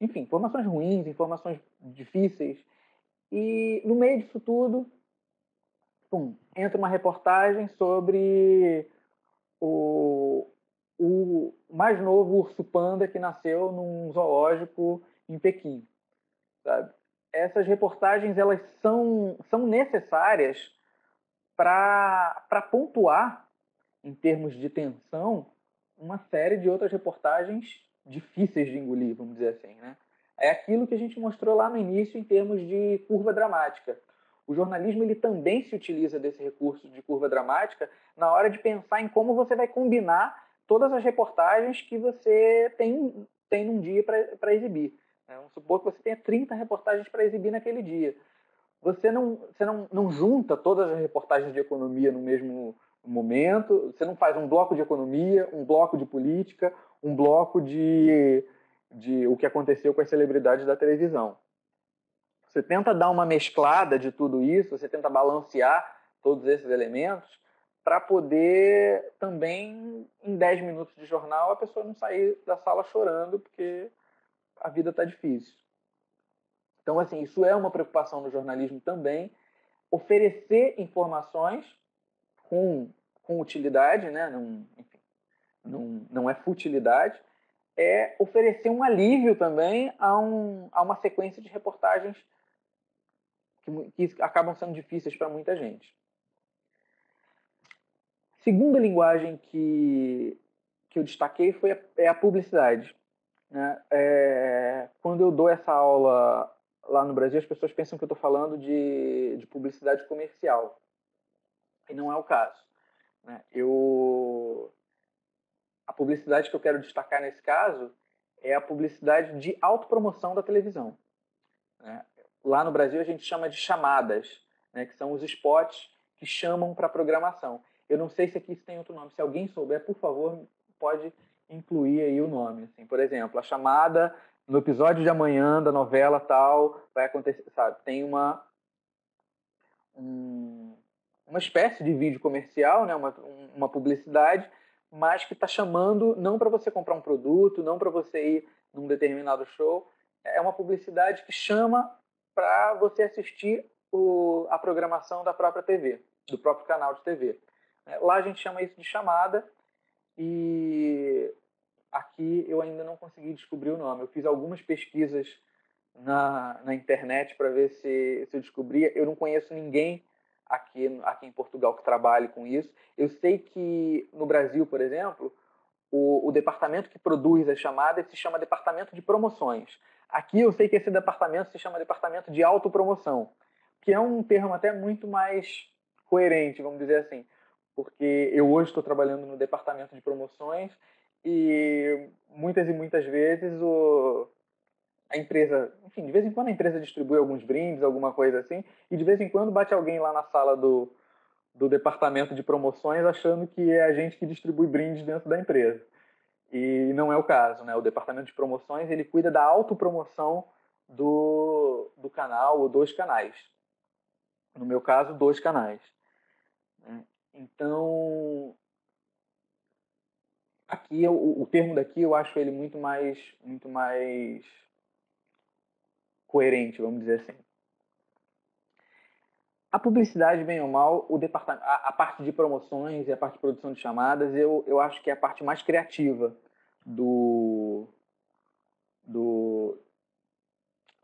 [SPEAKER 1] enfim, informações ruins, informações difíceis. E no meio disso tudo, entra uma reportagem sobre o mais novo urso panda que nasceu num zoológico em Pequim, sabe? Essas reportagens elas são necessárias para pontuar, em termos de tensão, uma série de outras reportagens difíceis de engolir, vamos dizer assim, né? É aquilo que a gente mostrou lá no início em termos de curva dramática. O jornalismo ele também se utiliza desse recurso de curva dramática na hora de pensar em como você vai combinar todas as reportagens que você tem num dia para exibir. Vamos supor que você tenha 30 reportagens para exibir naquele dia. Você não junta todas as reportagens de economia no mesmo momento, você não faz um bloco de economia, um bloco de política, um bloco de o que aconteceu com as celebridades da televisão. Você tenta dar uma mesclada de tudo isso, você tenta balancear todos esses elementos para poder também, em 10 minutos de jornal, a pessoa não sair da sala chorando porque a vida está difícil. Então, assim, isso é uma preocupação no jornalismo também, oferecer informações com utilidade, né? Não é futilidade, é oferecer um alívio também a uma sequência de reportagens que acabam sendo difíceis para muita gente. Segunda linguagem que eu destaquei é a publicidade. Né? Quando eu dou essa aula lá no Brasil, as pessoas pensam que eu estou falando de publicidade comercial. E não é o caso. Né? A publicidade que eu quero destacar nesse caso é a publicidade de autopromoção da televisão. Né? Lá no Brasil a gente chama de chamadas, né? Que são os spots que chamam para a programação. Eu não sei se aqui isso tem outro nome. Se alguém souber, por favor, pode incluir aí o nome. Assim, por exemplo, a chamada no episódio de amanhã da novela tal vai acontecer, sabe? Tem uma espécie de vídeo comercial, né? uma publicidade, mas que está chamando não para você comprar um produto, não para você ir num determinado show. É uma publicidade que chama para você assistir a programação da própria TV, do próprio canal de TV. Lá a gente chama isso de chamada e aqui eu ainda não consegui descobrir o nome. Eu fiz algumas pesquisas na internet para ver se eu descobria. Eu não conheço ninguém aqui em Portugal que trabalhe com isso. Eu sei que no Brasil, por exemplo, o departamento que produz as chamadas se chama Departamento de Promoções. Aqui eu sei que esse departamento se chama Departamento de Autopromoção, que é um termo até muito mais coerente, vamos dizer assim, porque eu hoje estou trabalhando no Departamento de Promoções e muitas vezes a empresa, enfim, de vez em quando a empresa distribui alguns brindes, alguma coisa assim, e de vez em quando bate alguém lá na sala do departamento de promoções achando que é a gente que distribui brindes dentro da empresa. E não é o caso, né? O departamento de promoções, ele cuida da autopromoção do canal ou dos canais. No meu caso, 2 canais. Então, aqui o termo daqui eu acho ele muito mais coerente, vamos dizer assim. A publicidade, bem ou mal, a parte de promoções e a parte de produção de chamadas, eu acho que é a parte mais criativa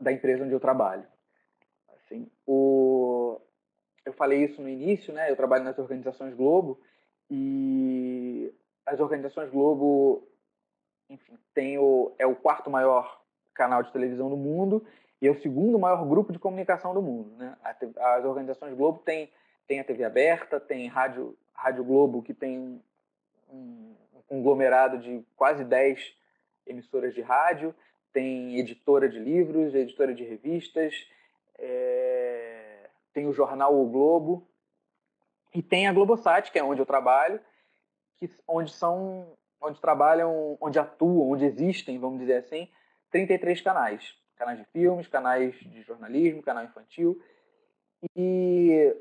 [SPEAKER 1] da empresa onde eu trabalho. Assim, eu falei isso no início, né? Eu trabalho nas organizações Globo e as organizações Globo, enfim, é o quarto maior canal de televisão do mundo e é o segundo maior grupo de comunicação do mundo. Né? As organizações Globo tem a TV aberta, tem Rádio Globo, que tem um conglomerado de quase 10 emissoras de rádio, tem editora de livros, editora de revistas, tem o jornal O Globo, e tem a Globosat, que é onde eu trabalho, onde trabalham, onde atuam, onde existem, vamos dizer assim, 33 canais. Canais de filmes, canais de jornalismo, canal infantil. E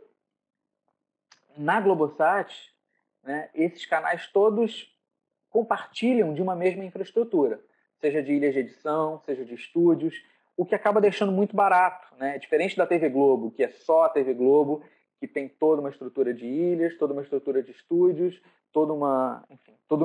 [SPEAKER 1] na Globosat, né, esses canais todos compartilham de uma mesma infraestrutura, seja de ilhas de edição, seja de estúdios, o que acaba deixando muito barato, né? Diferente da TV Globo, que é só a TV Globo, que tem toda uma estrutura de ilhas, toda uma estrutura de estúdios, toda uma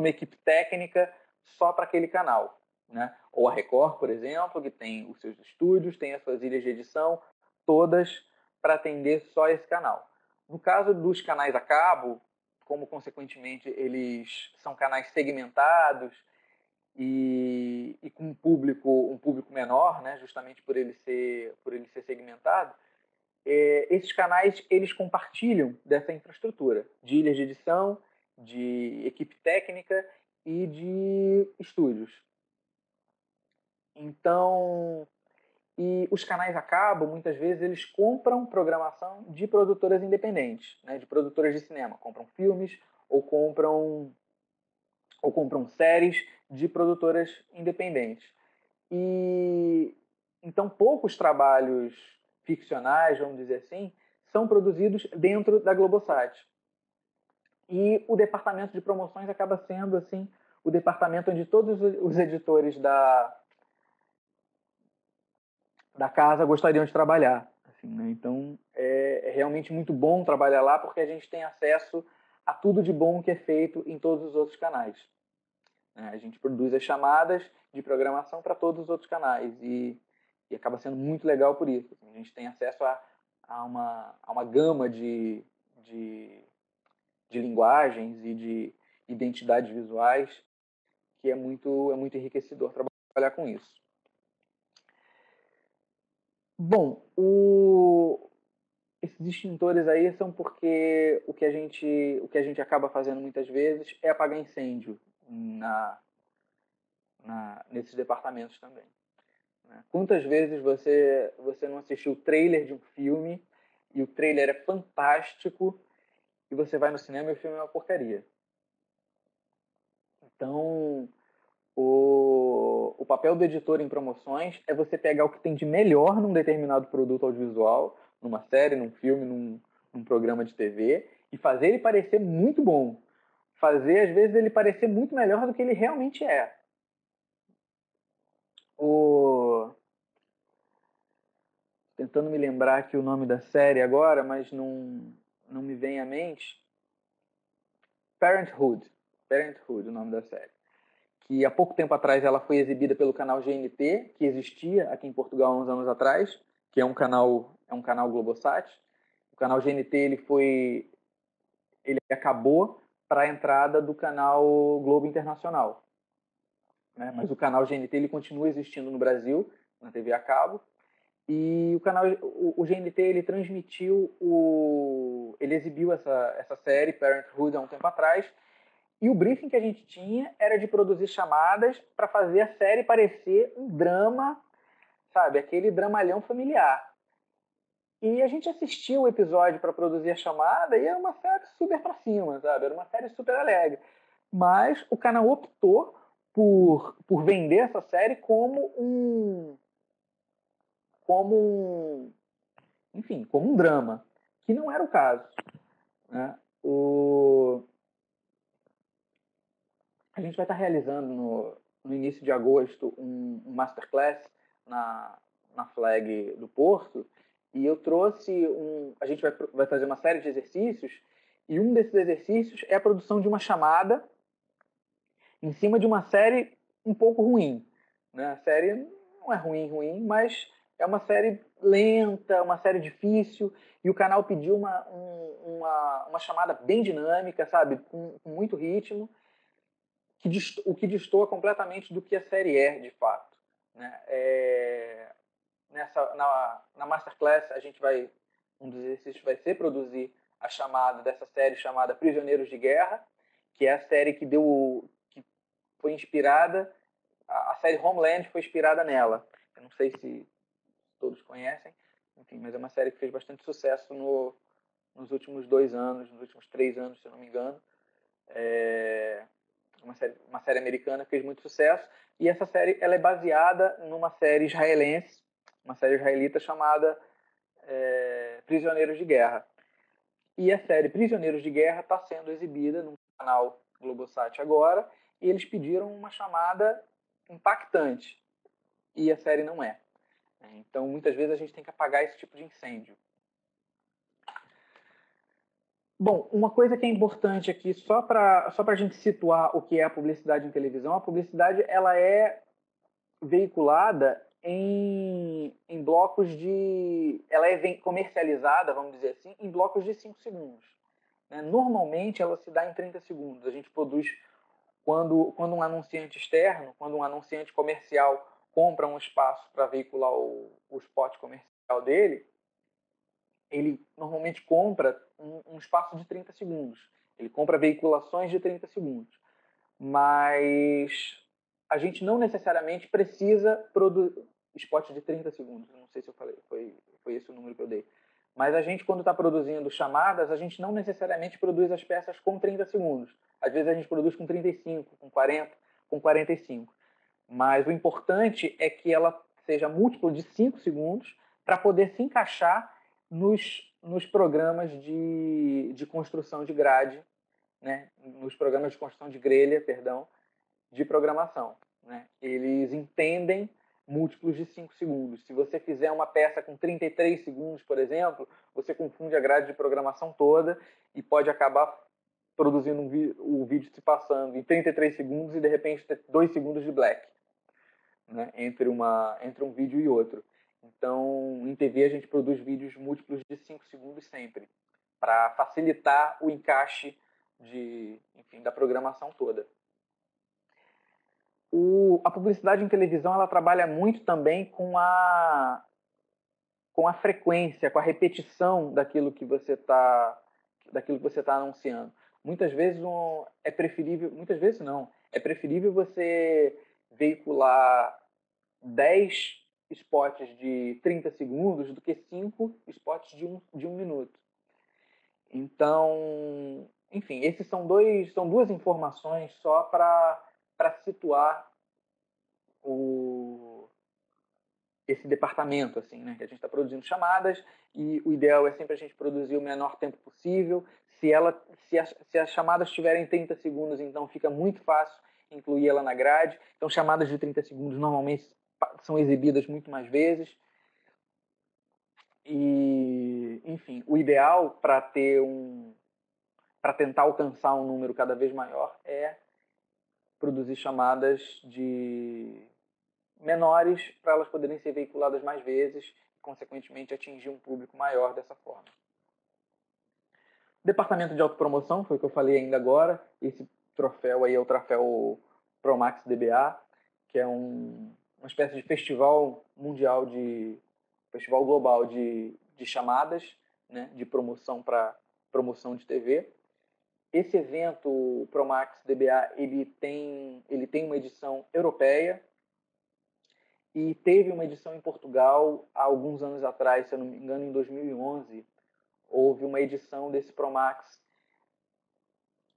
[SPEAKER 1] equipe técnica só para aquele canal. Né? Ou a Record, por exemplo, que tem os seus estúdios, tem as suas ilhas de edição, todas para atender só esse canal. No caso dos canais a cabo, como consequentemente eles são canais segmentados e com um público menor, né, justamente por ele ser segmentado, esses canais eles compartilham dessa infraestrutura de ilhas de edição, de equipe técnica e de estúdios. Então, e os canais a cabo, muitas vezes, eles compram programação de produtoras independentes, né, de produtoras de cinema. Compram filmes ou compram séries de produtoras independentes. E então poucos trabalhos ficcionais, vamos dizer assim, são produzidos dentro da Globosat. E o departamento de promoções acaba sendo assim o departamento onde todos os editores da casa gostariam de trabalhar. Assim, né? Então é realmente muito bom trabalhar lá porque a gente tem acesso a tudo de bom que é feito em todos os outros canais. A gente produz as chamadas de programação para todos os outros canais e acaba sendo muito legal por isso. A gente tem acesso a uma gama de de linguagens e de identidades visuais, que é muito enriquecedor trabalhar com isso. Bom, esses extintores aí são porque o que a gente acaba fazendo muitas vezes é apagar incêndio nesses departamentos também. Quantas vezes você não assistiu o trailer de um filme e o trailer é fantástico e você vai no cinema e o filme é uma porcaria? Então, o papel do editor em promoções é você pegar o que tem de melhor num determinado produto audiovisual, numa série, num filme, num programa de TV, e fazer ele parecer muito bom. Fazer, às vezes, ele parecer muito melhor do que ele realmente é. Tentando me lembrar aqui o nome da série agora, mas não me vem à mente. Parenthood, o nome da série. Que há pouco tempo atrás ela foi exibida pelo canal GNT, que existia aqui em Portugal há uns anos atrás, que é um canal Globosat. O canal GNT ele acabou para a entrada do canal Globo Internacional, né? Mas o canal GNT ele continua existindo no Brasil, na TV a cabo. E o GNT ele transmitiu ele exibiu essa série Parenthood há um tempo atrás. E o briefing que a gente tinha era de produzir chamadas para fazer a série parecer um drama, sabe? Aquele dramalhão familiar. E a gente assistiu o episódio para produzir a chamada e era uma série super para cima, sabe? Era uma série super alegre. Mas o canal optou por vender essa série como um drama, que não era o caso, né? A gente vai estar realizando no início de agosto um masterclass na Flag do Porto, e eu trouxe a gente vai fazer uma série de exercícios, e um desses exercícios é a produção de uma chamada em cima de uma série um pouco ruim, né? A série não é ruim, mas é uma série lenta, uma série difícil, e o canal pediu uma chamada bem dinâmica, sabe? Com muito ritmo, o que destoa completamente do que a série é, de fato, né? Na Masterclass, um dos exercícios vai ser produzir a chamada dessa série chamada Prisioneiros de Guerra, que é a série que foi inspirada, a série Homeland foi inspirada nela. Eu não sei se todos conhecem, enfim, mas é uma série que fez bastante sucesso nos últimos 2 anos, nos últimos 3 anos, se eu não me engano. Uma série americana que fez muito sucesso, e essa série ela é baseada numa série israelense, uma série israelita chamada Prisioneiros de Guerra. E a série Prisioneiros de Guerra está sendo exibida no canal Globosat agora, e eles pediram uma chamada impactante, e a série não é. Então, muitas vezes a gente tem que apagar esse tipo de incêndio. Bom, uma coisa que é importante aqui, só para a gente situar o que é a publicidade em televisão, a publicidade ela é veiculada em blocos ela é comercializada, vamos dizer assim, em blocos de 5 segundos. Né? Normalmente ela se dá em 30 segundos. A gente produz, quando um anunciante externo, quando um anunciante comercial compra um espaço para veicular o spot comercial dele, ele normalmente compra um espaço de 30 segundos. Ele compra veiculações de 30 segundos. Mas a gente não necessariamente precisa produzir spot de 30 segundos. Não sei se eu falei, foi esse o número que eu dei. Mas a gente, quando está produzindo chamadas, a gente não necessariamente produz as peças com 30 segundos. Às vezes a gente produz com 35, com 40, com 45. Mas o importante é que ela seja múltiplo de 5 segundos para poder se encaixar nos programas de construção de grade, né? Nos programas de construção de grelha, de programação. Né? Eles entendem múltiplos de 5 segundos. Se você fizer uma peça com 33 segundos, por exemplo, você confunde a grade de programação toda e pode acabar produzindo o vídeo se passando em 33 segundos e, de repente, ter 2 segundos de black, né? entre um vídeo e outro. Então, em TV, a gente produz vídeos múltiplos de 5 segundos sempre, para facilitar o encaixe enfim, da programação toda. A publicidade em televisão ela trabalha muito também com a frequência, com a repetição daquilo que você está anunciando. Muitas vezes é preferível você veicular 10 spots de 30 segundos do que 5 spots de um minuto. Então, enfim, esses são duas informações só para situar esse departamento, assim, né? Que a gente está produzindo chamadas e o ideal é sempre a gente produzir o menor tempo possível. Se as chamadas tiverem 30 segundos, então fica muito fácil incluir ela na grade. Então, chamadas de 30 segundos normalmente são exibidas muito mais vezes. E, enfim, o ideal para tentar alcançar um número cada vez maior é produzir chamadas de menores para elas poderem ser veiculadas mais vezes e, consequentemente, atingir um público maior dessa forma. Departamento de autopromoção, foi o que eu falei ainda agora. Esse troféu aí é o troféu Promax DBA, que é uma espécie de festival mundial festival global de chamadas, né, de promoção para promoção de TV. Esse evento, o Promax DBA, ele tem uma edição europeia e teve uma edição em Portugal há alguns anos atrás, se eu não me engano, em 2011, houve uma edição desse Promax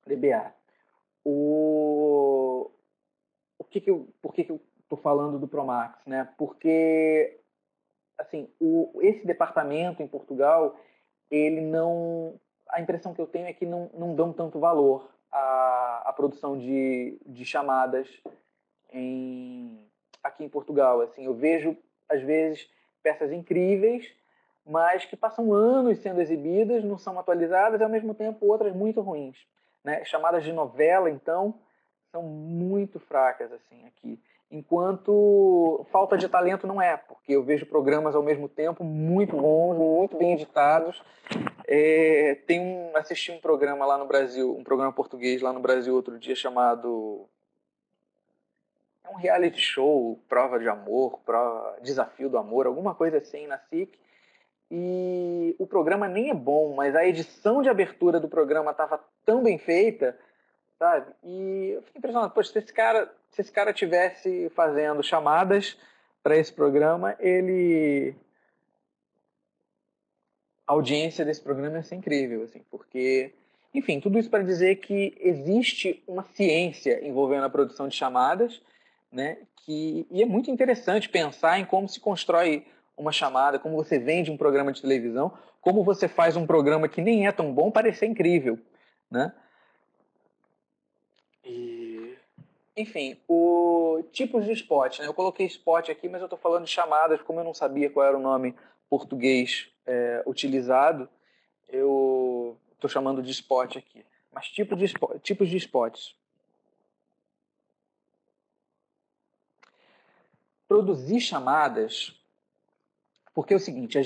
[SPEAKER 1] DBA. Por que eu estou falando do Promax, né? Porque assim, esse departamento em Portugal, a impressão que eu tenho é que não dão tanto valor à produção de chamadas aqui em Portugal. Assim, eu vejo, às vezes, peças incríveis, mas que passam anos sendo exibidas, não são atualizadas, e, ao mesmo tempo, outras muito ruins. Né? Chamadas de novela, então, são muito fracas assim, aqui. Enquanto falta de talento não é, porque eu vejo programas ao mesmo tempo muito bons, muito bem editados. Assisti um programa lá no Brasil, um programa português lá no Brasil outro dia chamado... É um reality show, Prova de Amor, Desafio do Amor, alguma coisa assim na SIC. E o programa nem é bom, mas a edição de abertura do programa estava tão bem feita, sabe? E eu fiquei impressionado. Poxa, se esse cara tivesse fazendo chamadas para esse programa, a audiência desse programa ia ser incrível, assim, porque... Enfim, tudo isso para dizer que existe uma ciência envolvendo a produção de chamadas, né? E é muito interessante pensar em como se constrói uma chamada, como você vende um programa de televisão, como você faz um programa que nem é tão bom parecer incrível, né? Enfim, tipos de spot, né? Eu coloquei spot aqui, mas eu estou falando de chamadas, como eu não sabia qual era o nome português utilizado, eu estou chamando de spot aqui. Mas tipos de spots. Produzir chamadas, porque é o seguinte,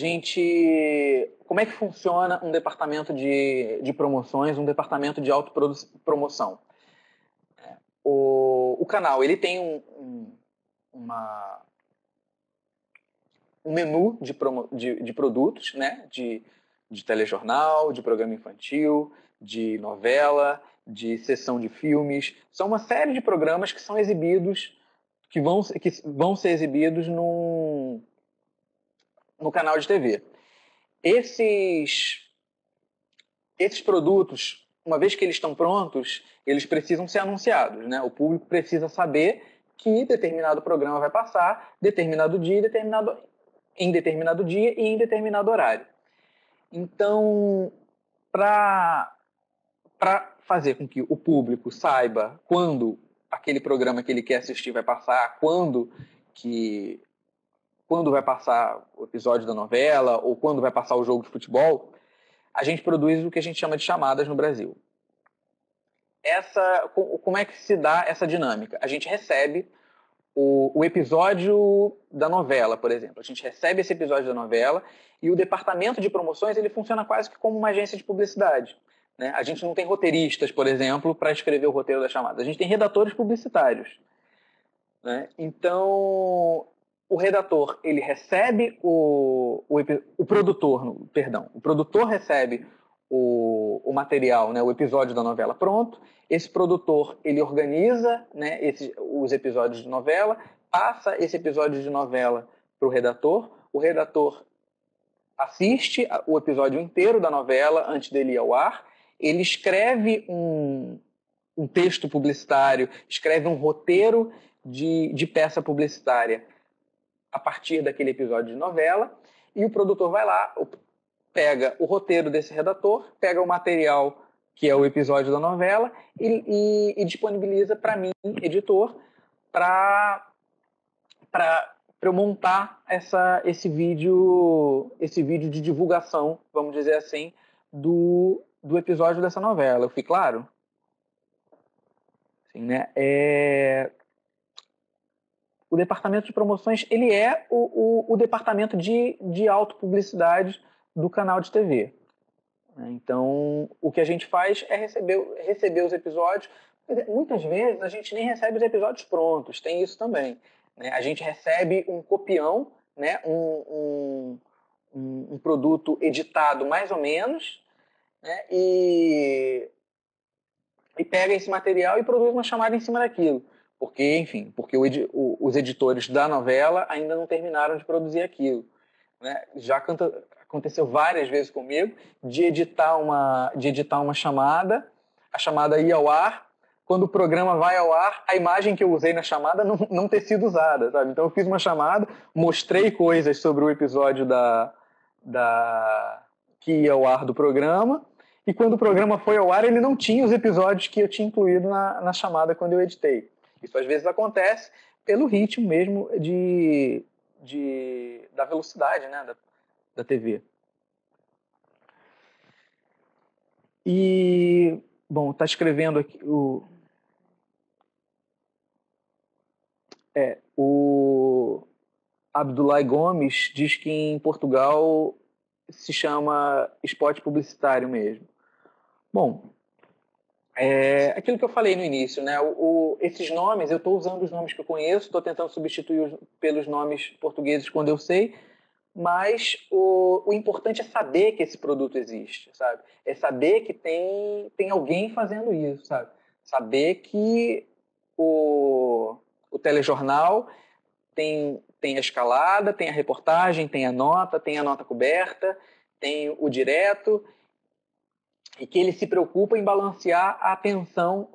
[SPEAKER 1] como é que funciona um departamento de promoções, um departamento de autopromoção? O canal, ele tem um menu de produtos, né? De telejornal, de programa infantil, de novela, de sessão de filmes. São uma série de programas que são exibidos, que vão ser exibidos no canal de TV. Esses produtos, uma vez que eles estão prontos, eles precisam ser anunciados, né? O público precisa saber que determinado programa vai passar, determinado dia, em determinado dia e em determinado horário. Então, para fazer com que o público saiba quando aquele programa que ele quer assistir vai passar, quando vai passar o episódio da novela ou quando vai passar o jogo de futebol, a gente produz o que a gente chama de chamadas no Brasil. Como é que se dá essa dinâmica? A gente recebe o episódio da novela, por exemplo. A gente recebe esse episódio da novela e o departamento de promoções ele funciona quase que como uma agência de publicidade. né? A gente não tem roteiristas, por exemplo, para escrever o roteiro da chamada. A gente tem redatores publicitários, né? Então, o redator, ele recebe o produtor, perdão, o produtor recebe o material, né, o episódio da novela pronto. Esse produtor, ele organiza, né, os episódios de novela, passa esse episódio de novela para o redator assiste o episódio inteiro da novela antes dele ir ao ar, ele escreve um texto publicitário, escreve um roteiro de peça publicitária a partir daquele episódio de novela, e o produtor vai lá, pega o roteiro desse redator, pega o material que é o episódio da novela e disponibiliza para mim, editor, para eu montar esse vídeo de divulgação, vamos dizer assim, do episódio dessa novela. Eu fui claro? Assim, né? O departamento de promoções, ele é o departamento de autopublicidade do canal de TV. Então, o que a gente faz é receber os episódios. Muitas vezes a gente nem recebe os episódios prontos, tem isso também, né? A gente recebe um copião, né? um produto editado mais ou menos, né? E pega esse material e produz uma chamada em cima daquilo. Porque, enfim, os editores da novela ainda não terminaram de produzir aquilo, né? Já aconteceu várias vezes comigo de editar uma chamada, a chamada ia ao ar, quando o programa vai ao ar, a imagem que eu usei na chamada não ter sido usada, sabe? Então eu fiz uma chamada, mostrei coisas sobre o episódio que ia ao ar do programa, e quando o programa foi ao ar, ele não tinha os episódios que eu tinha incluído na chamada quando eu editei. Isso às vezes acontece pelo ritmo mesmo da velocidade, né, da TV. E, bom, está escrevendo aqui o Abdullah Gomes diz que em Portugal se chama spot publicitário mesmo. Bom, aquilo que eu falei no início, né? Esses nomes, eu estou usando os nomes que eu conheço, estou tentando substituir pelos nomes portugueses quando eu sei, mas o importante é saber que esse produto existe, sabe? É saber que tem alguém fazendo isso, sabe? Saber que o telejornal tem a escalada, tem a reportagem, tem a nota coberta, tem o direto, e que ele se preocupa em balancear a atenção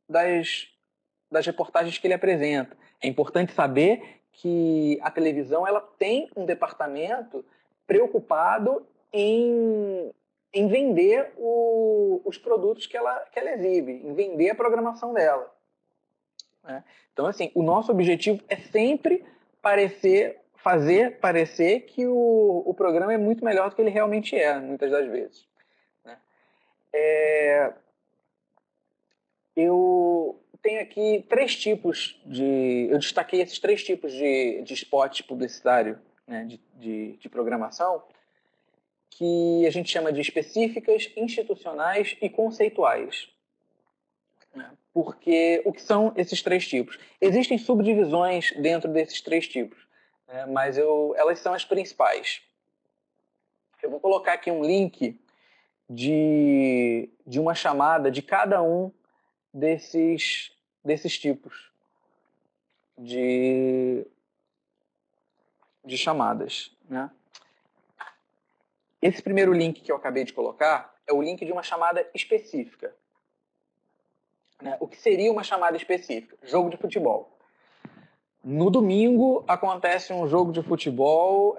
[SPEAKER 1] das reportagens que ele apresenta. É importante saber que a televisão ela tem um departamento preocupado em vender os produtos que ela exibe, em vender a programação dela, né? Então, assim, o nosso objetivo é sempre fazer parecer que o programa é muito melhor do que ele realmente é, muitas das vezes. Eu tenho aqui eu destaquei esses 3 tipos de spot publicitário, né, de programação, que a gente chama de específicas, institucionais e conceituais. Porque o que são esses 3 tipos? Existem subdivisões dentro desses 3 tipos, né, mas elas são as principais. Eu vou colocar aqui um link de uma chamada de cada um desses tipos de chamadas, né? Esse primeiro link que eu acabei de colocar é o link de uma chamada específica, né? O que seria uma chamada específica? Jogo de futebol. No domingo acontece um jogo de futebol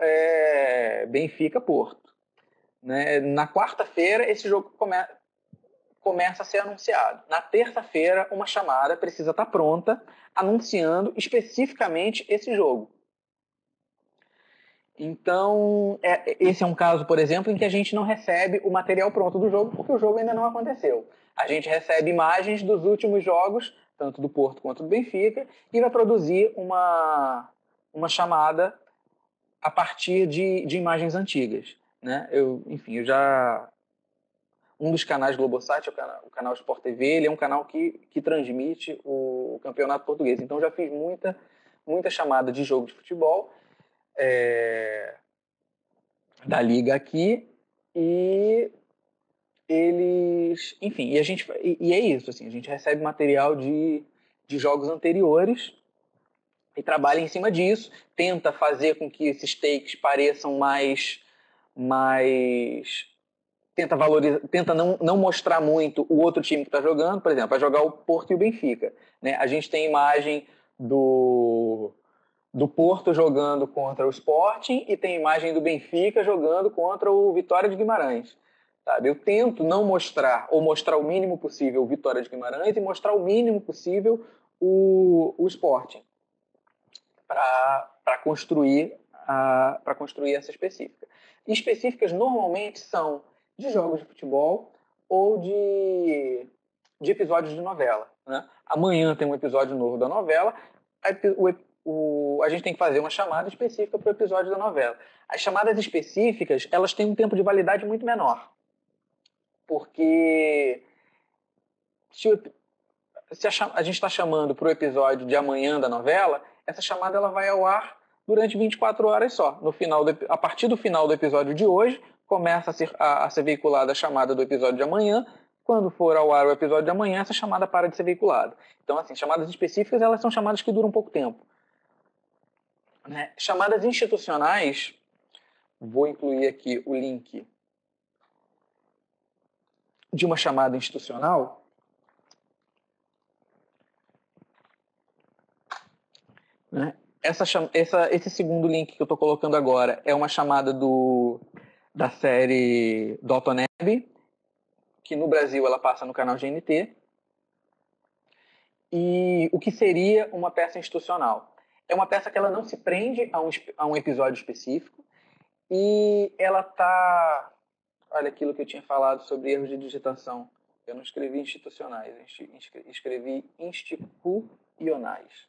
[SPEAKER 1] Benfica-Porto, né? Na quarta-feira esse jogo começa a ser anunciado. Na terça-feira, uma chamada precisa estar pronta, anunciando especificamente esse jogo. Então, esse é um caso, por exemplo, em que a gente não recebe o material pronto do jogo, porque o jogo ainda não aconteceu. A gente recebe imagens dos últimos jogos, tanto do Porto quanto do Benfica, e vai produzir uma chamada a partir de imagens antigas, né? um dos canais Globosat, o canal Sport TV, ele é um canal que transmite o Campeonato Português. Então já fiz muita chamada de jogo de futebol da Liga aqui, e eles, enfim, e é isso, assim, a gente recebe material de jogos anteriores e trabalha em cima disso, tenta fazer com que esses takes pareçam mais tenta não mostrar muito o outro time que está jogando. Por exemplo, vai jogar o Porto e o Benfica, né? A gente tem imagem do Porto jogando contra o Sporting e tem imagem do Benfica jogando contra o Vitória de Guimarães. Sabe? Eu tento não mostrar, ou mostrar o mínimo possível o Vitória de Guimarães e mostrar o mínimo possível o Sporting, para construir essa específica. E específicas normalmente são de jogos de futebol ou de episódios de novela, né? Amanhã tem um episódio novo da novela, a gente tem que fazer uma chamada específica para o episódio da novela. As chamadas específicas, elas têm um tempo de validade muito menor, porque se a gente está chamando para o episódio de amanhã da novela, essa chamada ela vai ao ar durante 24 horas só. A partir do final do episódio de hoje, começa a ser veiculada a chamada do episódio de amanhã. Quando for ao ar o episódio de amanhã, essa chamada para de ser veiculada. Então, assim, chamadas específicas, elas são chamadas que duram pouco tempo. Né? Chamadas institucionais, vou incluir aqui o link de uma chamada institucional. Né? Esse segundo link que eu estou colocando agora é uma chamada da série Downton Abbey, que no Brasil ela passa no canal GNT. E o que seria uma peça institucional? É uma peça que ela não se prende a um episódio específico, e ela está... Olha aquilo que eu tinha falado sobre erros de digitação. Eu não escrevi institucionais, escrevi institucionais.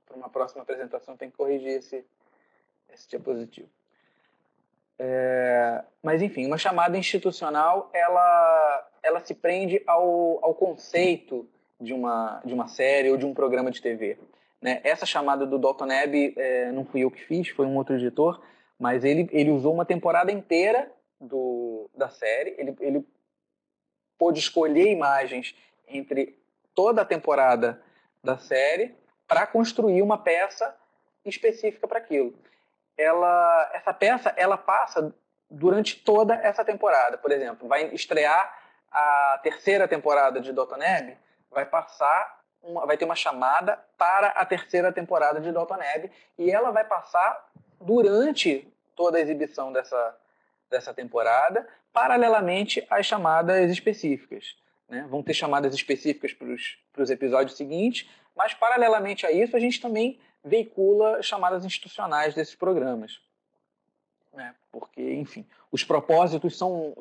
[SPEAKER 1] Para uma próxima apresentação tem que corrigir esse diapositivo. Mas, enfim, uma chamada institucional, ela se prende ao conceito de uma série ou de um programa de TV. Né? Essa chamada do Downton Abbey não fui eu que fiz, foi um outro editor, mas ele usou uma temporada inteira da série, ele pôde escolher imagens entre toda a temporada da série para construir uma peça específica para aquilo. Essa peça ela passa durante toda essa temporada. Por exemplo, vai estrear a terceira temporada de Downton Abbey, vai ter uma chamada para a terceira temporada de Downton Abbey, e ela vai passar durante toda a exibição dessa temporada, paralelamente às chamadas específicas. Né? Vão ter chamadas específicas para os episódios seguintes, mas paralelamente a isso a gente também veicula chamadas institucionais desses programas. Né? Porque, enfim, os propósitos são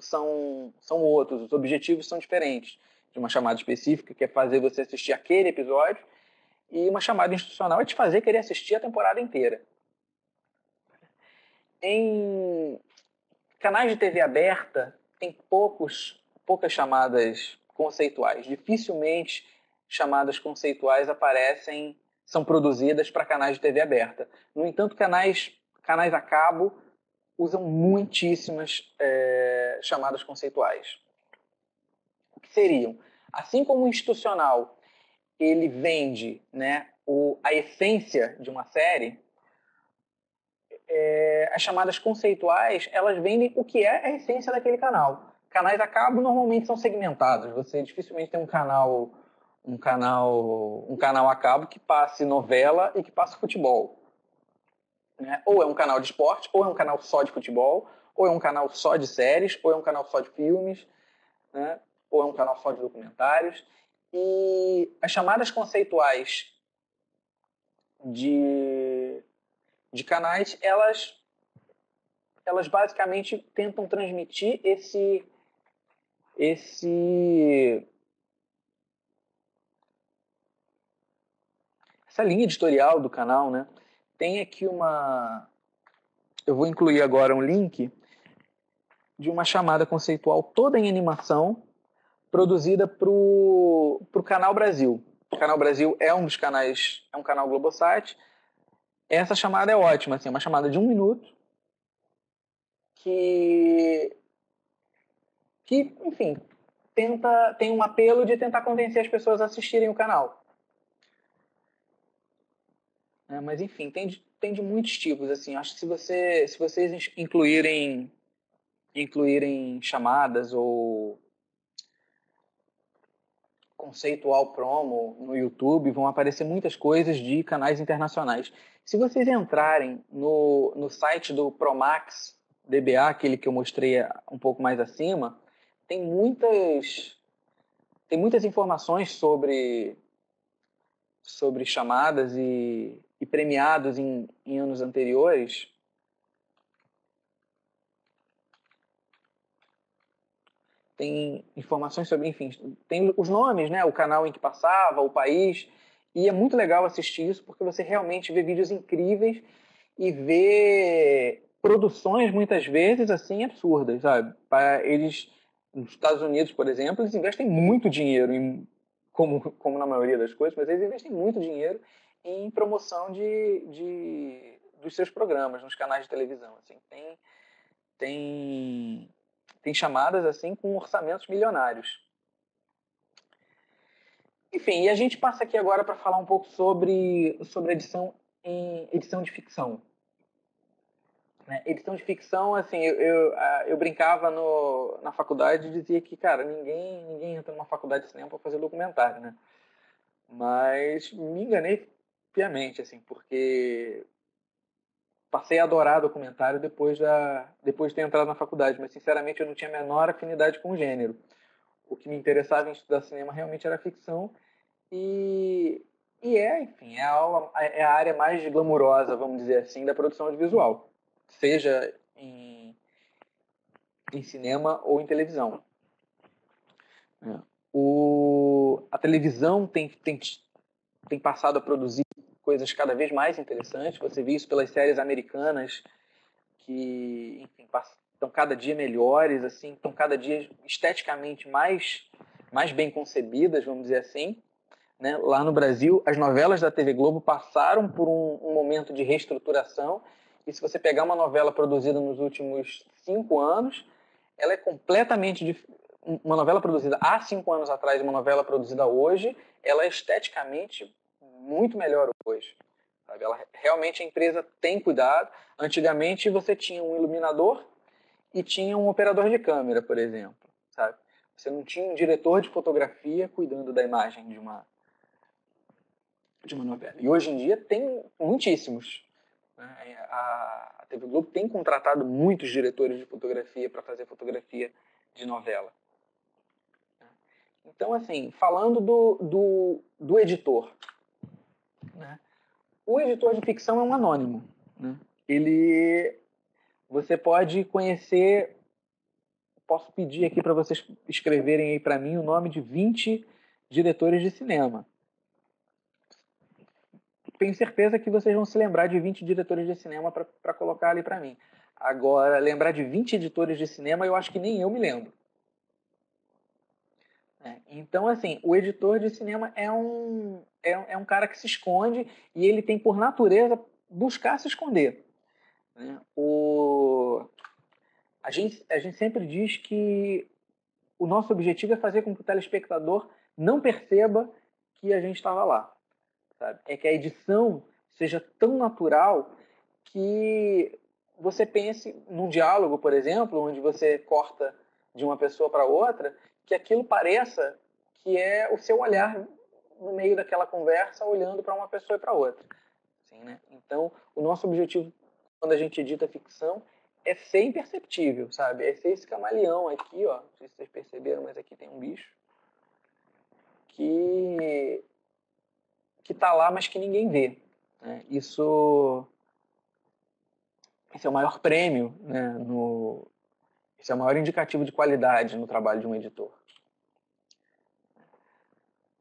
[SPEAKER 1] outros, os objetivos são diferentes de uma chamada específica, que é fazer você assistir aquele episódio, e uma chamada institucional é te fazer querer assistir a temporada inteira. Em canais de TV aberta, tem poucas chamadas conceituais. Dificilmente chamadas conceituais são produzidas para canais de TV aberta. No entanto, canais a cabo usam muitíssimas chamadas conceituais. O que seriam? Assim como o institucional ele vende, né, a essência de uma série, as chamadas conceituais elas vendem o que é a essência daquele canal. Canais a cabo normalmente são segmentados. Você dificilmente tem um canal a cabo que passe novela e que passe futebol. Né? Ou é um canal de esporte, ou é um canal só de futebol, ou é um canal só de séries, ou é um canal só de filmes, né? Ou é um canal só de documentários. E as chamadas conceituais de canais, elas basicamente tentam transmitir essa linha editorial do canal, né? Tem aqui eu vou incluir agora um link de uma chamada conceitual toda em animação, produzida para o Canal Brasil. O Canal Brasil é um dos canais, é um canal Globosat. Essa chamada é ótima, assim, uma chamada de 1 minuto, que enfim, tem um apelo de tentar convencer as pessoas a assistirem o canal. Mas, enfim, tem de muitos tipos, assim. Acho que se vocês incluírem chamadas ou conceitual promo no YouTube, vão aparecer muitas coisas de canais internacionais. Se vocês entrarem no site do Promax DBA, aquele que eu mostrei um pouco mais acima, tem muitas informações sobre chamadas e premiados em anos anteriores. Tem informações sobre, enfim, tem os nomes, né? O canal em que passava, o país. E é muito legal assistir isso, porque você realmente vê vídeos incríveis e vê produções, muitas vezes, assim, absurdas, sabe? Eles, nos Estados Unidos, por exemplo, eles investem muito dinheiro, como na maioria das coisas, mas eles investem muito dinheiro em promoção dos seus programas, nos canais de televisão. Assim, tem chamadas assim com orçamentos milionários. Enfim, e a gente passa aqui agora para falar um pouco sobre edição de ficção. Edição de ficção, assim, eu brincava na faculdade e dizia que, cara, ninguém entra numa faculdade de cinema para fazer documentário, né? Mas me enganei piamente, assim, porque passei a adorar documentário depois de ter entrado na faculdade, mas sinceramente eu não tinha a menor afinidade com o gênero. O que me interessava em estudar cinema realmente era ficção enfim, é a área mais glamurosa, vamos dizer assim, da produção audiovisual, seja em cinema ou em televisão. A televisão tem passado a produzir coisas cada vez mais interessantes. Você vê isso pelas séries americanas que, enfim, estão cada dia melhores, assim, estão cada dia esteticamente mais bem concebidas, vamos dizer assim. Né? Lá no Brasil, as novelas da TV Globo passaram por um momento de reestruturação, e se você pegar uma novela produzida nos últimos 5 anos, ela é completamente uma novela produzida há 5 anos atrás e uma novela produzida hoje, ela é esteticamente muito melhor hoje. Sabe? Realmente a empresa tem cuidado. Antigamente você tinha um iluminador e tinha um operador de câmera, por exemplo. Sabe? Você não tinha um diretor de fotografia cuidando da imagem de uma novela. E hoje em dia tem muitíssimos. A TV Globo tem contratado muitos diretores de fotografia para fazer fotografia de novela. Então, assim, falando do editor. Né? O editor de ficção é um anônimo. Né? Você pode conhecer... Posso pedir aqui para vocês escreverem aí para mim o nome de 20 diretores de cinema. Tenho certeza que vocês vão se lembrar de 20 diretores de cinema para colocar ali para mim. Agora, lembrar de 20 editores de cinema, eu acho que nem eu me lembro. Então, assim, o editor de cinema é um cara que se esconde e ele tem, por natureza, buscar se esconder. Né? A gente sempre diz que o nosso objetivo é fazer com que o telespectador não perceba que a gente estava lá. Sabe? É que a edição seja tão natural que você pense num diálogo, por exemplo, onde você corta de uma pessoa para outra, que aquilo pareça que é o seu olhar no meio daquela conversa, olhando para uma pessoa e para outra. Assim, né? Então, o nosso objetivo, quando a gente edita ficção, é ser imperceptível, sabe? É ser esse camaleão aqui, ó. Não sei se vocês perceberam, mas aqui tem um bicho que está lá, mas que ninguém vê. Né? Esse é o maior prêmio, né, esse é o maior indicativo de qualidade no trabalho de um editor.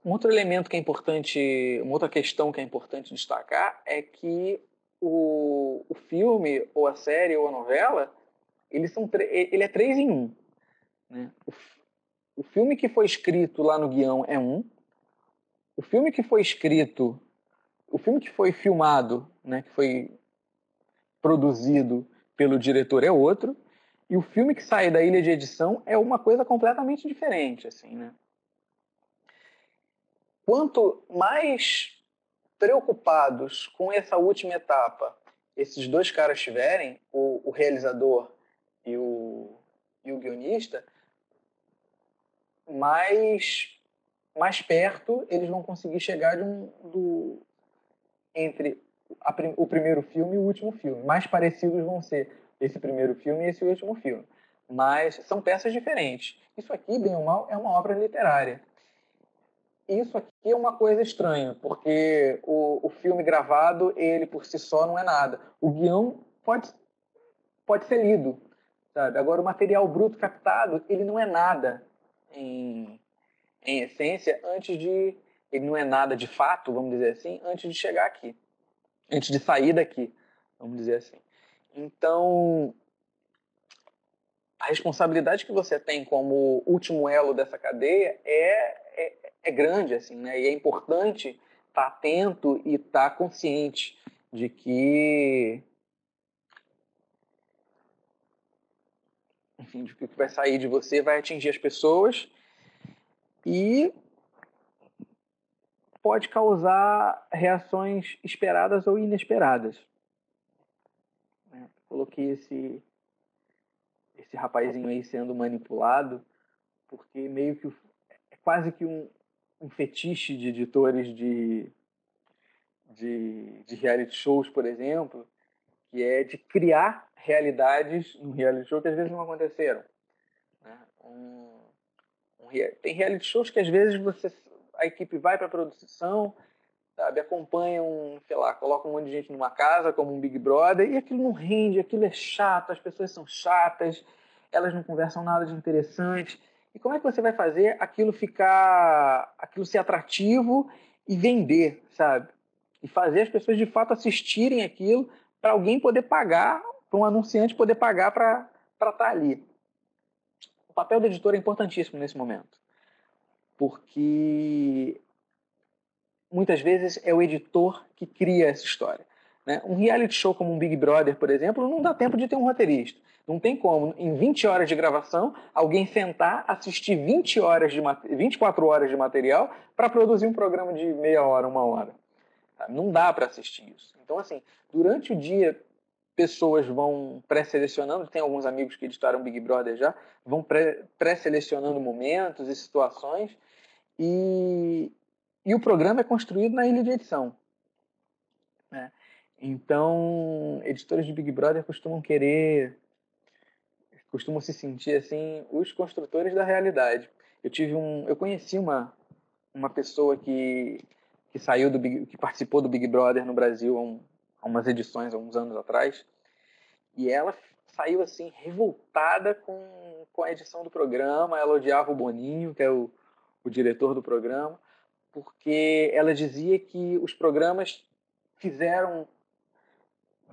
[SPEAKER 1] Um outro elemento que é importante, uma outra questão que é importante destacar é que o filme, ou a série, ou a novela, ele é 3 em 1. Né? O filme que foi escrito lá no guião é um, o filme que foi escrito, o filme que foi filmado, né, que foi produzido pelo diretor é outro, e o filme que sai da ilha de edição é uma coisa completamente diferente, assim, né? Quanto mais preocupados com essa última etapa esses dois caras tiverem, o realizador e o guionista, mais perto eles vão conseguir chegar entre o primeiro filme e o último filme. Mais parecidos vão ser esse primeiro filme e esse último filme. Mas são peças diferentes. Isso aqui, bem ou mal, é uma obra literária. Isso aqui é uma coisa estranha, porque o filme gravado, ele por si só não é nada. O guião pode ser lido, sabe? Agora, o material bruto captado, ele não é nada em essência ele não é nada de fato, vamos dizer assim, antes de chegar aqui. Antes de sair daqui, vamos dizer assim. Então, a responsabilidade que você tem como último elo dessa cadeia é grande, assim, né? E é importante estar atento e estar consciente de que, enfim, de que o que vai sair de você vai atingir as pessoas e pode causar reações esperadas ou inesperadas. Coloquei esse rapazinho aí sendo manipulado, porque meio que é quase que um fetiche de editores de reality shows, por exemplo, que é de criar realidades no reality show que às vezes não aconteceram. Né? Tem reality shows que às vezes a equipe vai para a produção, sabe, acompanham, sei lá, colocam um monte de gente numa casa, como um Big Brother, e aquilo não rende, aquilo é chato, as pessoas são chatas, elas não conversam nada de interessante. E como é que você vai fazer aquilo ser atrativo e vender, sabe? E fazer as pessoas de fato assistirem aquilo para alguém poder pagar, para um anunciante poder pagar para estar ali. O papel do editor é importantíssimo nesse momento, porque muitas vezes é o editor que cria essa história. Né? Um reality show como um Big Brother, por exemplo, não dá tempo de ter um roteirista. Não tem como, em 20 horas de gravação, alguém sentar, assistir 24 horas de material para produzir um programa de meia hora, uma hora. Não dá para assistir isso. Então, assim, durante o dia, pessoas vão pré-selecionando, tem alguns amigos que editaram Big Brother já, vão pré-selecionando momentos e situações, e o programa é construído na ilha de edição. Né? Então, editores de Big Brother costumam se sentir assim os construtores da realidade. Eu conheci uma pessoa que que participou do Big Brother no Brasil há umas edições, há uns anos atrás, e ela saiu assim revoltada com a edição do programa. Ela odiava o Boninho, que é o diretor do programa, porque ela dizia que os programas fizeram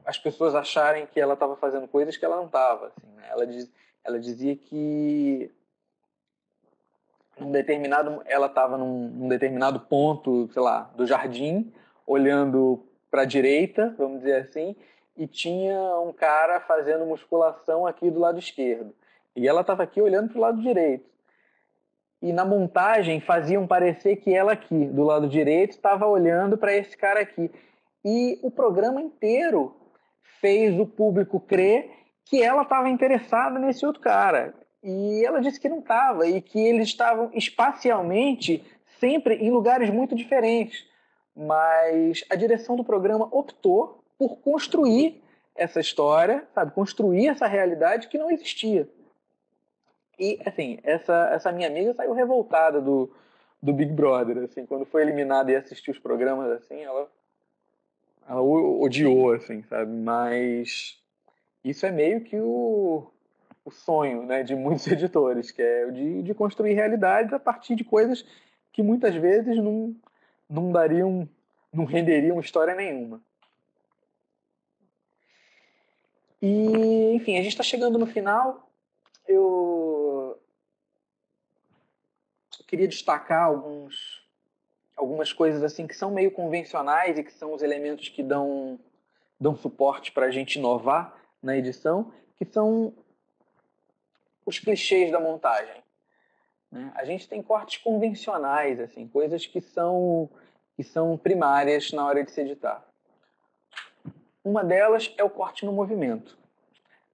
[SPEAKER 1] as pessoas acharem que ela estava fazendo coisas que ela não estava. Assim, né? Ela dizia que ela estava num determinado ponto, sei lá, do jardim, olhando para a direita, vamos dizer assim, e tinha um cara fazendo musculação aqui do lado esquerdo. E ela estava aqui olhando para o lado direito. E na montagem faziam parecer que ela aqui, do lado direito, estava olhando para esse cara aqui. E o programa inteiro fez o público crer que ela estava interessada nesse outro cara. E ela disse que não estava, e que eles estavam espacialmente sempre em lugares muito diferentes. Mas a direção do programa optou por construir essa história, sabe? Construir essa realidade que não existia. E, assim, essa minha amiga saiu revoltada do Big Brother, assim, quando foi eliminada e assistiu os programas, assim, ela odiou, assim, sabe? Mas isso é meio que o sonho, né, de muitos editores, que é o de construir realidades a partir de coisas que muitas vezes não renderiam história nenhuma. E, enfim, a gente está chegando no final. Eu queria destacar algumas coisas assim que são meio convencionais e que são os elementos que dão suporte para a gente inovar na edição, que são os clichês da montagem. Né? A gente tem cortes convencionais, assim, coisas que são primárias na hora de se editar. Uma delas é o corte no movimento.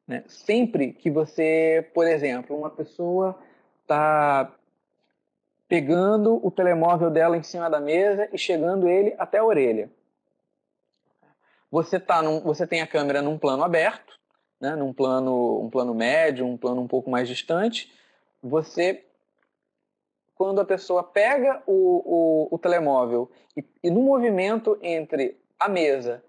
[SPEAKER 1] Né? Sempre que você, por exemplo, uma pessoa está pegando o telemóvel dela em cima da mesa e chegando ele até a orelha. Você tem a câmera num plano aberto, né? Um plano médio, um plano um pouco mais distante. Quando a pessoa pega o telemóvel e no movimento entre a mesa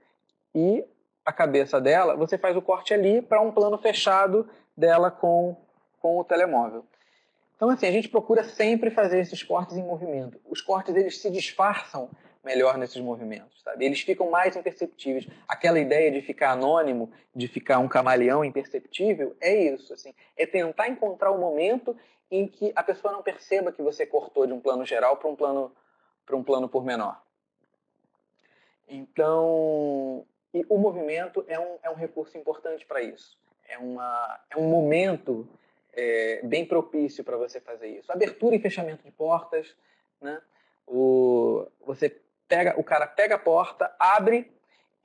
[SPEAKER 1] e a cabeça dela, você faz o corte ali para um plano fechado dela com o telemóvel. Então, assim, a gente procura sempre fazer esses cortes em movimento. Os cortes, eles se disfarçam melhor nesses movimentos, sabe? Eles ficam mais imperceptíveis. Aquela ideia de ficar anônimo, de ficar um camaleão imperceptível, é isso, assim. É tentar encontrar o momento em que a pessoa não perceba que você cortou de um plano geral para um plano pormenor. Então, e o movimento é um recurso importante para isso. É um momento bem propício para você fazer isso. Abertura e fechamento de portas, né? O cara pega a porta, abre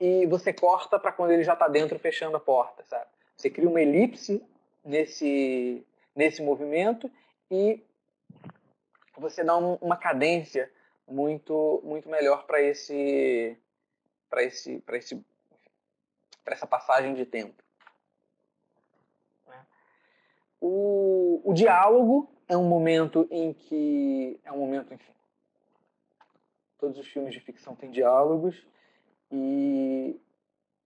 [SPEAKER 1] e você corta para quando ele já está dentro, fechando a porta, sabe? Você cria uma elipse nesse movimento e você dá uma cadência muito melhor para essa passagem de tempo. O diálogo é um momento em que... enfim, todos os filmes de ficção têm diálogos e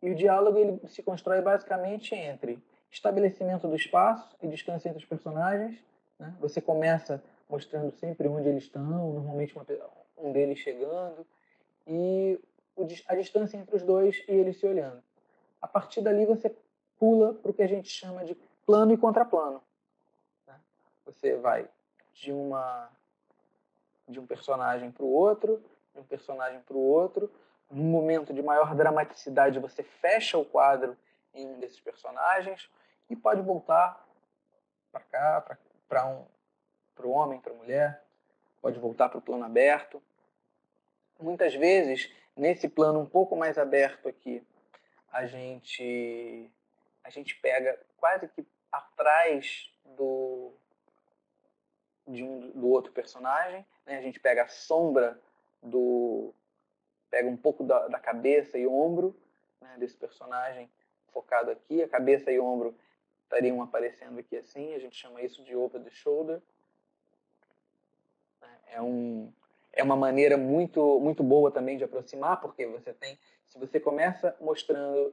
[SPEAKER 1] o diálogo ele se constrói basicamente entre estabelecimento do espaço e distância entre os personagens. Né? Você começa mostrando sempre onde eles estão, normalmente um deles chegando, e a distância entre os dois e eles se olhando. A partir dali você pula para o que a gente chama de plano e contraplano. Né? Você vai de um personagem para o outro, de um personagem para o outro. Num momento de maior dramaticidade, você fecha o quadro em um desses personagens e pode voltar para cá, para o homem, para a mulher, pode voltar para o plano aberto. Muitas vezes, nesse plano um pouco mais aberto aqui, a gente pega quase que atrás do outro personagem, né? A gente pega a sombra pega um pouco da cabeça e ombro, né, desse personagem focado aqui, a cabeça e ombro estariam aparecendo aqui assim, a gente chama isso de over the shoulder. É uma maneira muito boa também de aproximar, porque se você começa mostrando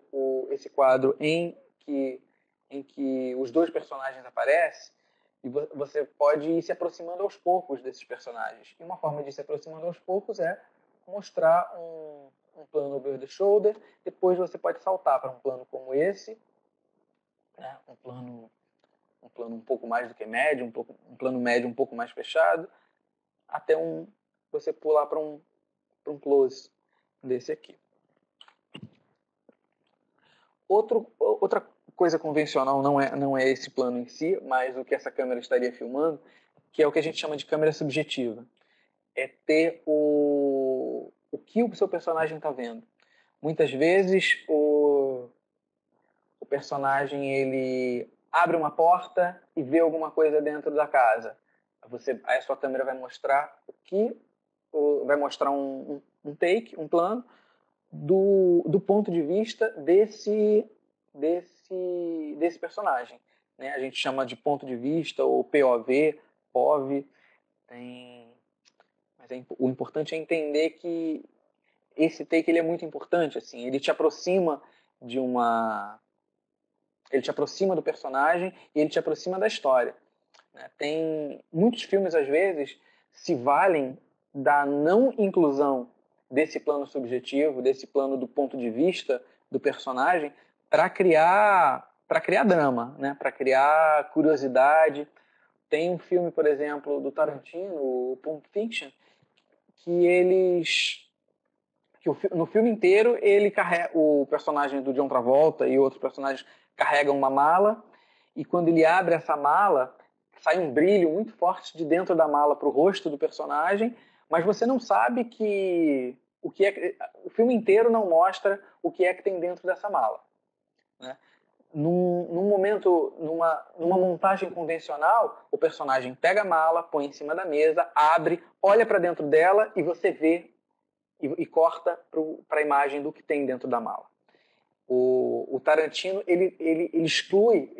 [SPEAKER 1] esse quadro em que os dois personagens aparecem, e você pode ir se aproximando aos poucos desses personagens. E uma forma de ir se aproximando aos poucos é mostrar um plano over the shoulder, depois você pode saltar para um plano como esse, né? um plano um pouco mais do que médio, um plano médio um pouco mais fechado, até você pular para um close desse aqui. Outra coisa convencional não é esse plano em si, mas o que essa câmera estaria filmando, que é o que a gente chama de câmera subjetiva. É ter o que o seu personagem está vendo. Muitas vezes o personagem ele abre uma porta e vê alguma coisa dentro da casa. Aí a sua câmera vai mostrar vai mostrar um take, um plano do ponto de vista desse personagem. Né? A gente chama de ponto de vista ou POV, POV. Mas o importante é entender que esse take ele é muito importante. Assim, ele te aproxima ele te aproxima do personagem e ele te aproxima da história. Né? Tem muitos filmes, às vezes, se valem da não inclusão desse plano subjetivo, desse plano do ponto de vista do personagem, para criar drama, né? Para criar curiosidade. Tem um filme, por exemplo, do Tarantino, o Pulp Fiction, no filme inteiro o personagem do John Travolta e outros personagens carregam uma mala, e quando ele abre essa mala, sai um brilho muito forte de dentro da mala para o rosto do personagem, mas você não sabe o filme inteiro não mostra o que é que tem dentro dessa mala, né? Num momento, numa montagem convencional, o personagem pega a mala, põe em cima da mesa, abre, olha para dentro dela e você vê e corta para a imagem do que tem dentro da mala. O Tarantino ele exclui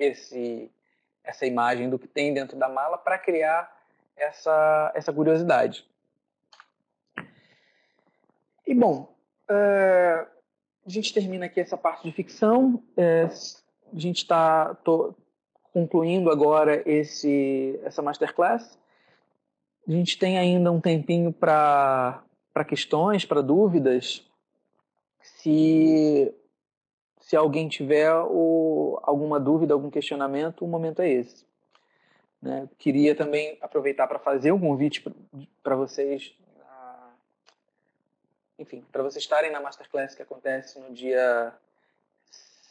[SPEAKER 1] essa imagem do que tem dentro da mala para criar essa curiosidade. E, bom, a gente termina aqui essa parte de ficção. A gente está concluindo agora essa masterclass. A gente tem ainda um tempinho para questões, para dúvidas. Se alguém tiver alguma dúvida, algum questionamento, o momento é esse. Né? Queria também aproveitar para fazer um convite para vocês, enfim, para vocês estarem na Masterclass que acontece no dia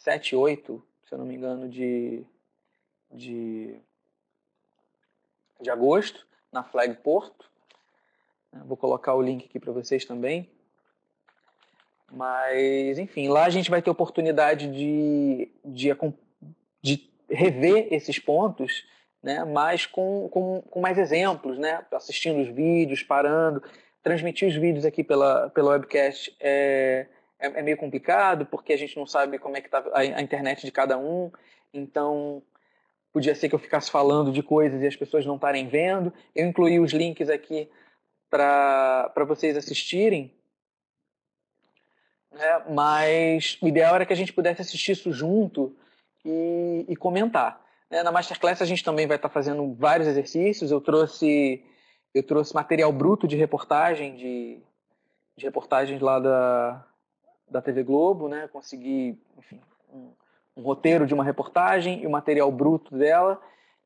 [SPEAKER 1] 7 e 8, se eu não me engano, de agosto, na Flag Porto. Vou colocar o link aqui para vocês também. Mas, enfim, lá a gente vai ter oportunidade de rever esses pontos, né, mas com mais exemplos, né, assistindo os vídeos, parando. Transmitir os vídeos aqui pela webcast é meio complicado, porque a gente não sabe como é que está a internet de cada um. Então, podia ser que eu ficasse falando de coisas e as pessoas não estarem vendo. Eu incluí os links aqui para vocês assistirem. Mas o ideal era que a gente pudesse assistir isso junto e comentar. Na Masterclass a gente também vai estar fazendo vários exercícios. Eu trouxe material bruto de reportagem, de reportagens lá da TV Globo, né? Consegui, enfim, um roteiro de uma reportagem e o material bruto dela.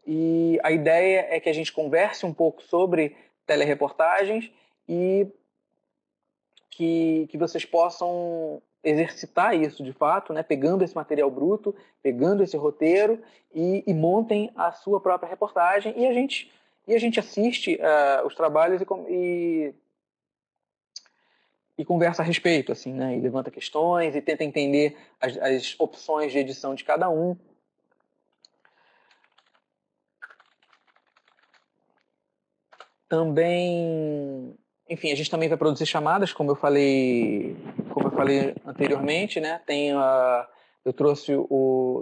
[SPEAKER 1] E a ideia é que a gente converse um pouco sobre telereportagens e que vocês possam exercitar isso de fato, né? Pegando esse material bruto, pegando esse roteiro e montem a sua própria reportagem, e a gente assiste os trabalhos e conversa a respeito, assim, né? E levanta questões e tenta entender as opções de edição de cada um. Também, enfim, a gente também vai produzir chamadas, como eu falei anteriormente, né? Eu trouxe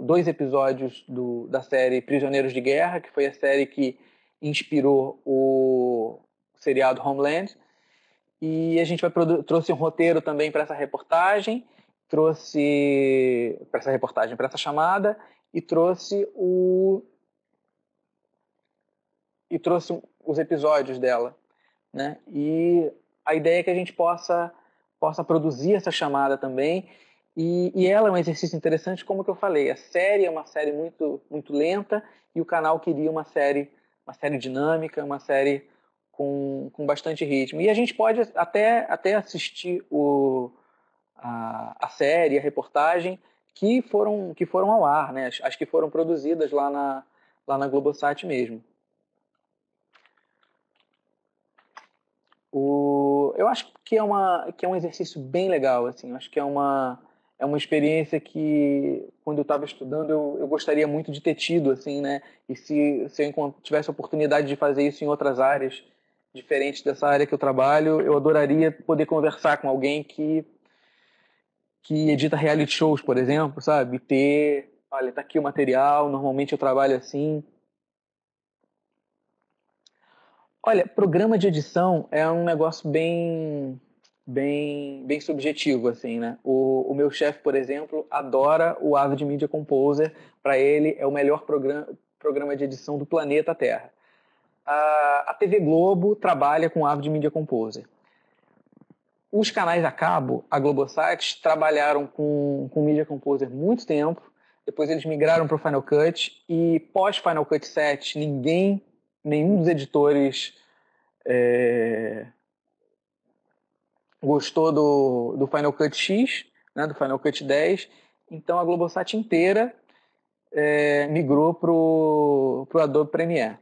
[SPEAKER 1] 2 episódios da série Prisioneiros de Guerra, que foi a série que inspirou o seriado Homeland. E a gente trouxe um roteiro também para essa reportagem, para essa chamada, e trouxe os episódios dela, né? E a ideia é que a gente possa produzir essa chamada também, e ela é um exercício interessante, como que eu falei. A série é uma série muito, muito lenta, e o canal queria uma série dinâmica, uma série com bastante ritmo. E a gente pode até assistir a série, a reportagem que foram ao ar, né? As que foram produzidas lá na Globosat mesmo. Eu acho que é um exercício bem legal, assim. Eu acho que é uma experiência que, quando eu estava estudando, eu gostaria muito de ter tido, assim, né? E se eu tivesse a oportunidade de fazer isso em outras áreas diferentes dessa área que eu trabalho, eu adoraria poder conversar com alguém que edita reality shows, por exemplo, sabe? Olha, tá aqui o material, normalmente eu trabalho assim. Olha, programa de edição é um negócio bem subjetivo, assim, né? O meu chefe, por exemplo, adora o Avid Media Composer. Para ele, é o melhor programa de edição do planeta Terra. A TV Globo trabalha com o Avid Media Composer. os canais a cabo, a Globosat, trabalharam com Media Composer muito tempo. Depois eles migraram para o Final Cut. E pós Final Cut 7, nenhum dos editores gostou do Final Cut X, né, do Final Cut 10. Então a Globosat inteira migrou para o Adobe Premiere.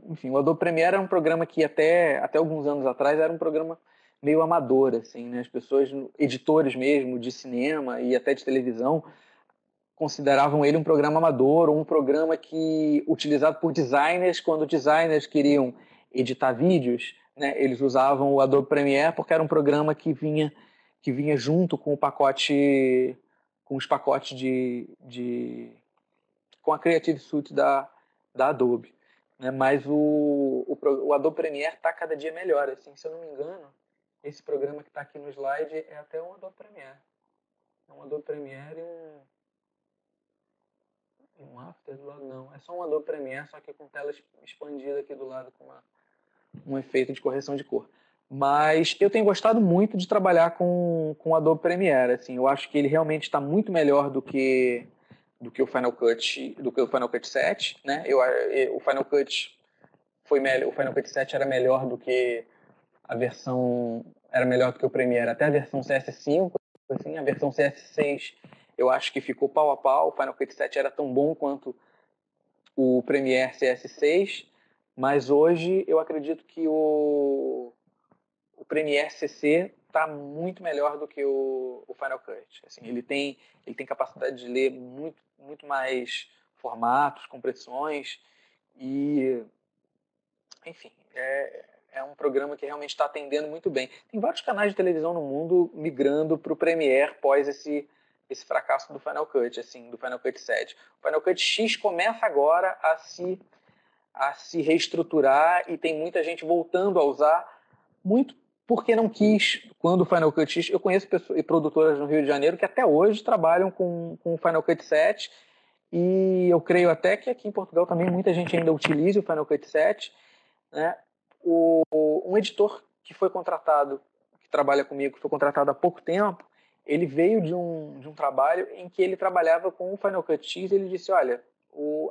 [SPEAKER 1] Enfim, o Adobe Premiere era um programa que até alguns anos atrás era um programa meio amador, assim, né? As pessoas, editores mesmo de cinema e até de televisão, consideravam ele um programa amador ou um programa utilizado por designers quando designers queriam editar vídeos, né? Eles usavam o Adobe Premiere porque era um programa que vinha junto com o pacote, com os pacotes com a Creative Suite da Adobe. Né? Mas o Adobe Premiere está cada dia melhor. Assim, se eu não me engano, esse programa que está aqui no slide é até um Adobe Premiere. É um Adobe Premiere e um After do lado, não. É só um Adobe Premiere, só que com tela expandida aqui do lado com um efeito de correção de cor. Mas eu tenho gostado muito de trabalhar com o Adobe Premiere. Assim, eu acho que ele realmente está muito melhor do que o Final Cut, 7, né? O Final Cut foi melhor, o Final Cut 7 era melhor do que o Premiere, até a versão CS5, assim, a versão CS6 eu acho que ficou pau a pau. O Final Cut 7 era tão bom quanto o Premiere CS6, mas hoje eu acredito que o Premiere CC está muito melhor do que o Final Cut. Assim, ele tem capacidade de ler muito mais formatos, compressões e, enfim, é um programa que realmente está atendendo muito bem. Tem vários canais de televisão no mundo migrando para o Premiere pós esse fracasso do Final Cut, assim, do Final Cut 7. O Final Cut X começa agora a se reestruturar e tem muita gente voltando a usar, muito porque não quis, quando o Final Cut X... Eu conheço produtoras no Rio de Janeiro que até hoje trabalham com o Final Cut 7 e eu creio até que aqui em Portugal também muita gente ainda utiliza o Final Cut 7. Né? Um editor que foi contratado, que trabalha comigo, que foi contratado há pouco tempo, ele veio de um trabalho em que ele trabalhava com o Final Cut X e ele disse, olha,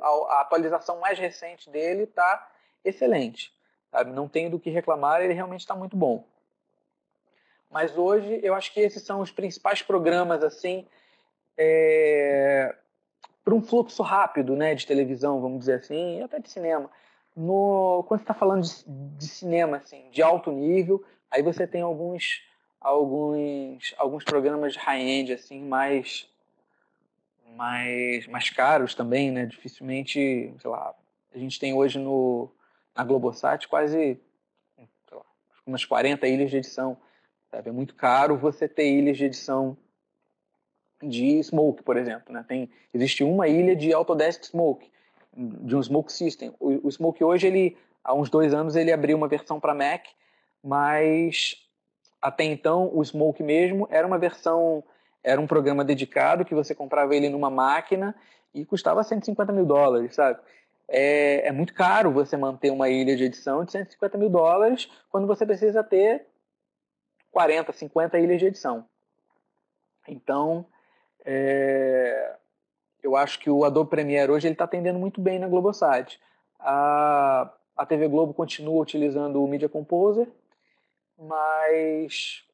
[SPEAKER 1] a atualização mais recente dele está excelente. Sabe? Não tenho do que reclamar, ele realmente está muito bom. Mas hoje eu acho que esses são os principais programas assim, para um fluxo rápido, né, de televisão, vamos dizer assim, e até de cinema. Quando você está falando de cinema assim, de alto nível, aí você tem alguns programas de high-end assim, mais caros também, né? Dificilmente, sei lá, a gente tem hoje na Globosat quase, sei lá, umas 40 ilhas de edição. Sabe? É muito caro você ter ilhas de edição de Smoke, por exemplo. Né? Existe uma ilha de Autodesk Smoke, de um Smoke System. O Smoke hoje, há uns 2 anos, ele abriu uma versão para Mac, mas até então o Smoke mesmo era um programa dedicado que você comprava ele numa máquina e custava $150 mil, sabe? É muito caro você manter uma ilha de edição de $150 mil quando você precisa ter 40, 50 ilhas de edição. Então, eu acho que o Adobe Premiere hoje está atendendo muito bem na Globosat. A TV Globo continua utilizando o Media Composer, mas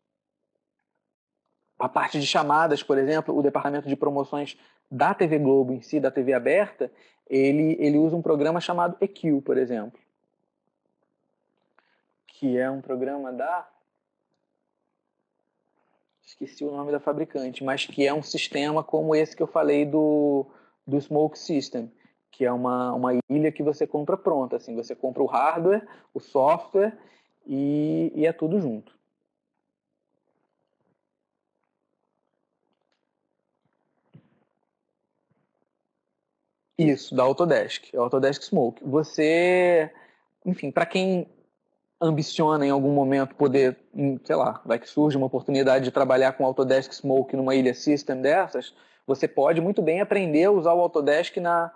[SPEAKER 1] a parte de chamadas, por exemplo, o departamento de promoções da TV Globo em si, da TV aberta, ele usa um programa chamado EQ, por exemplo, que é um programa esqueci o nome da fabricante, mas que é um sistema como esse que eu falei do Smoke System, que é uma ilha que você compra pronta, assim, você compra o hardware, o software e é tudo junto. Isso, da Autodesk, é o Autodesk Smoke. Enfim, para quem ambiciona em algum momento poder, sei lá, vai que surge uma oportunidade de trabalhar com Autodesk Smoke numa ilha system dessas, você pode muito bem aprender a usar o Autodesk na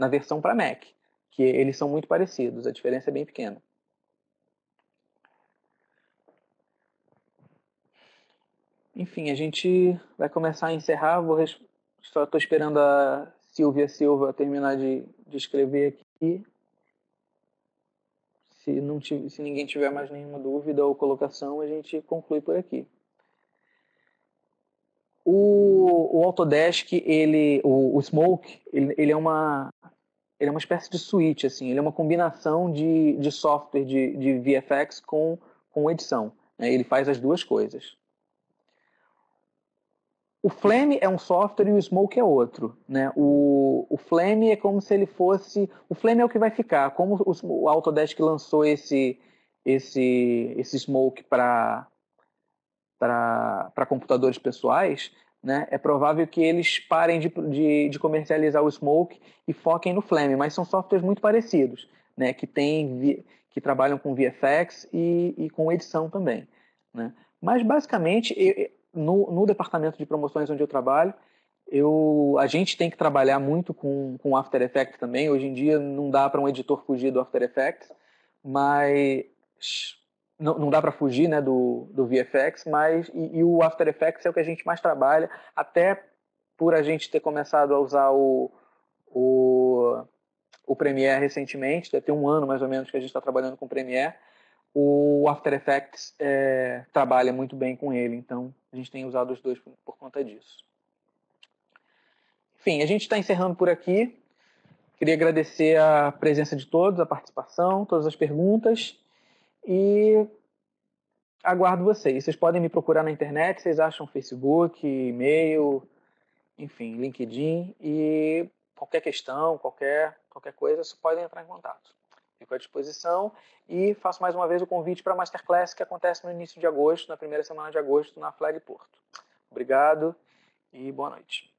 [SPEAKER 1] versão para Mac, que eles são muito parecidos, a diferença é bem pequena. Enfim, a gente vai começar a encerrar. Só estou esperando a Silvia Silva terminar de escrever aqui. Se ninguém tiver mais nenhuma dúvida ou colocação, a gente conclui por aqui. O Autodesk, o Smoke, ele é uma espécie de suíte, assim. Ele é uma combinação de software de VFX com edição, né? Ele faz as duas coisas. O Flame é um software e o Smoke é outro, né? O Flame é como se ele fosse... O Flame é o que vai ficar. Como o Autodesk lançou esse Smoke para computadores pessoais, né? É provável que eles parem de comercializar o Smoke e foquem no Flame, mas são softwares muito parecidos, né? Que trabalham com VFX e com edição também, né? Mas basicamente no departamento de promoções onde eu trabalho, a gente tem que trabalhar muito com After Effects também. Hoje em dia não dá para um editor fugir do After Effects, mas não dá para fugir, né, do VFX, mas e o After Effects é o que a gente mais trabalha, até por a gente ter começado a usar o Premiere recentemente. Deve ter um ano mais ou menos que a gente está trabalhando com o Premiere. O After Effects trabalha muito bem com ele, então a gente tem usado os dois por conta disso. Enfim, a gente está encerrando por aqui. Queria agradecer a presença de todos, a participação, todas as perguntas, e aguardo vocês. Vocês podem me procurar na internet, vocês acham Facebook, e-mail, enfim, LinkedIn, e qualquer questão, qualquer coisa, vocês podem entrar em contato. Fico à disposição e faço mais uma vez o convite para a Masterclass que acontece no início de agosto, na primeira semana de agosto, na Flag Porto. Obrigado e boa noite.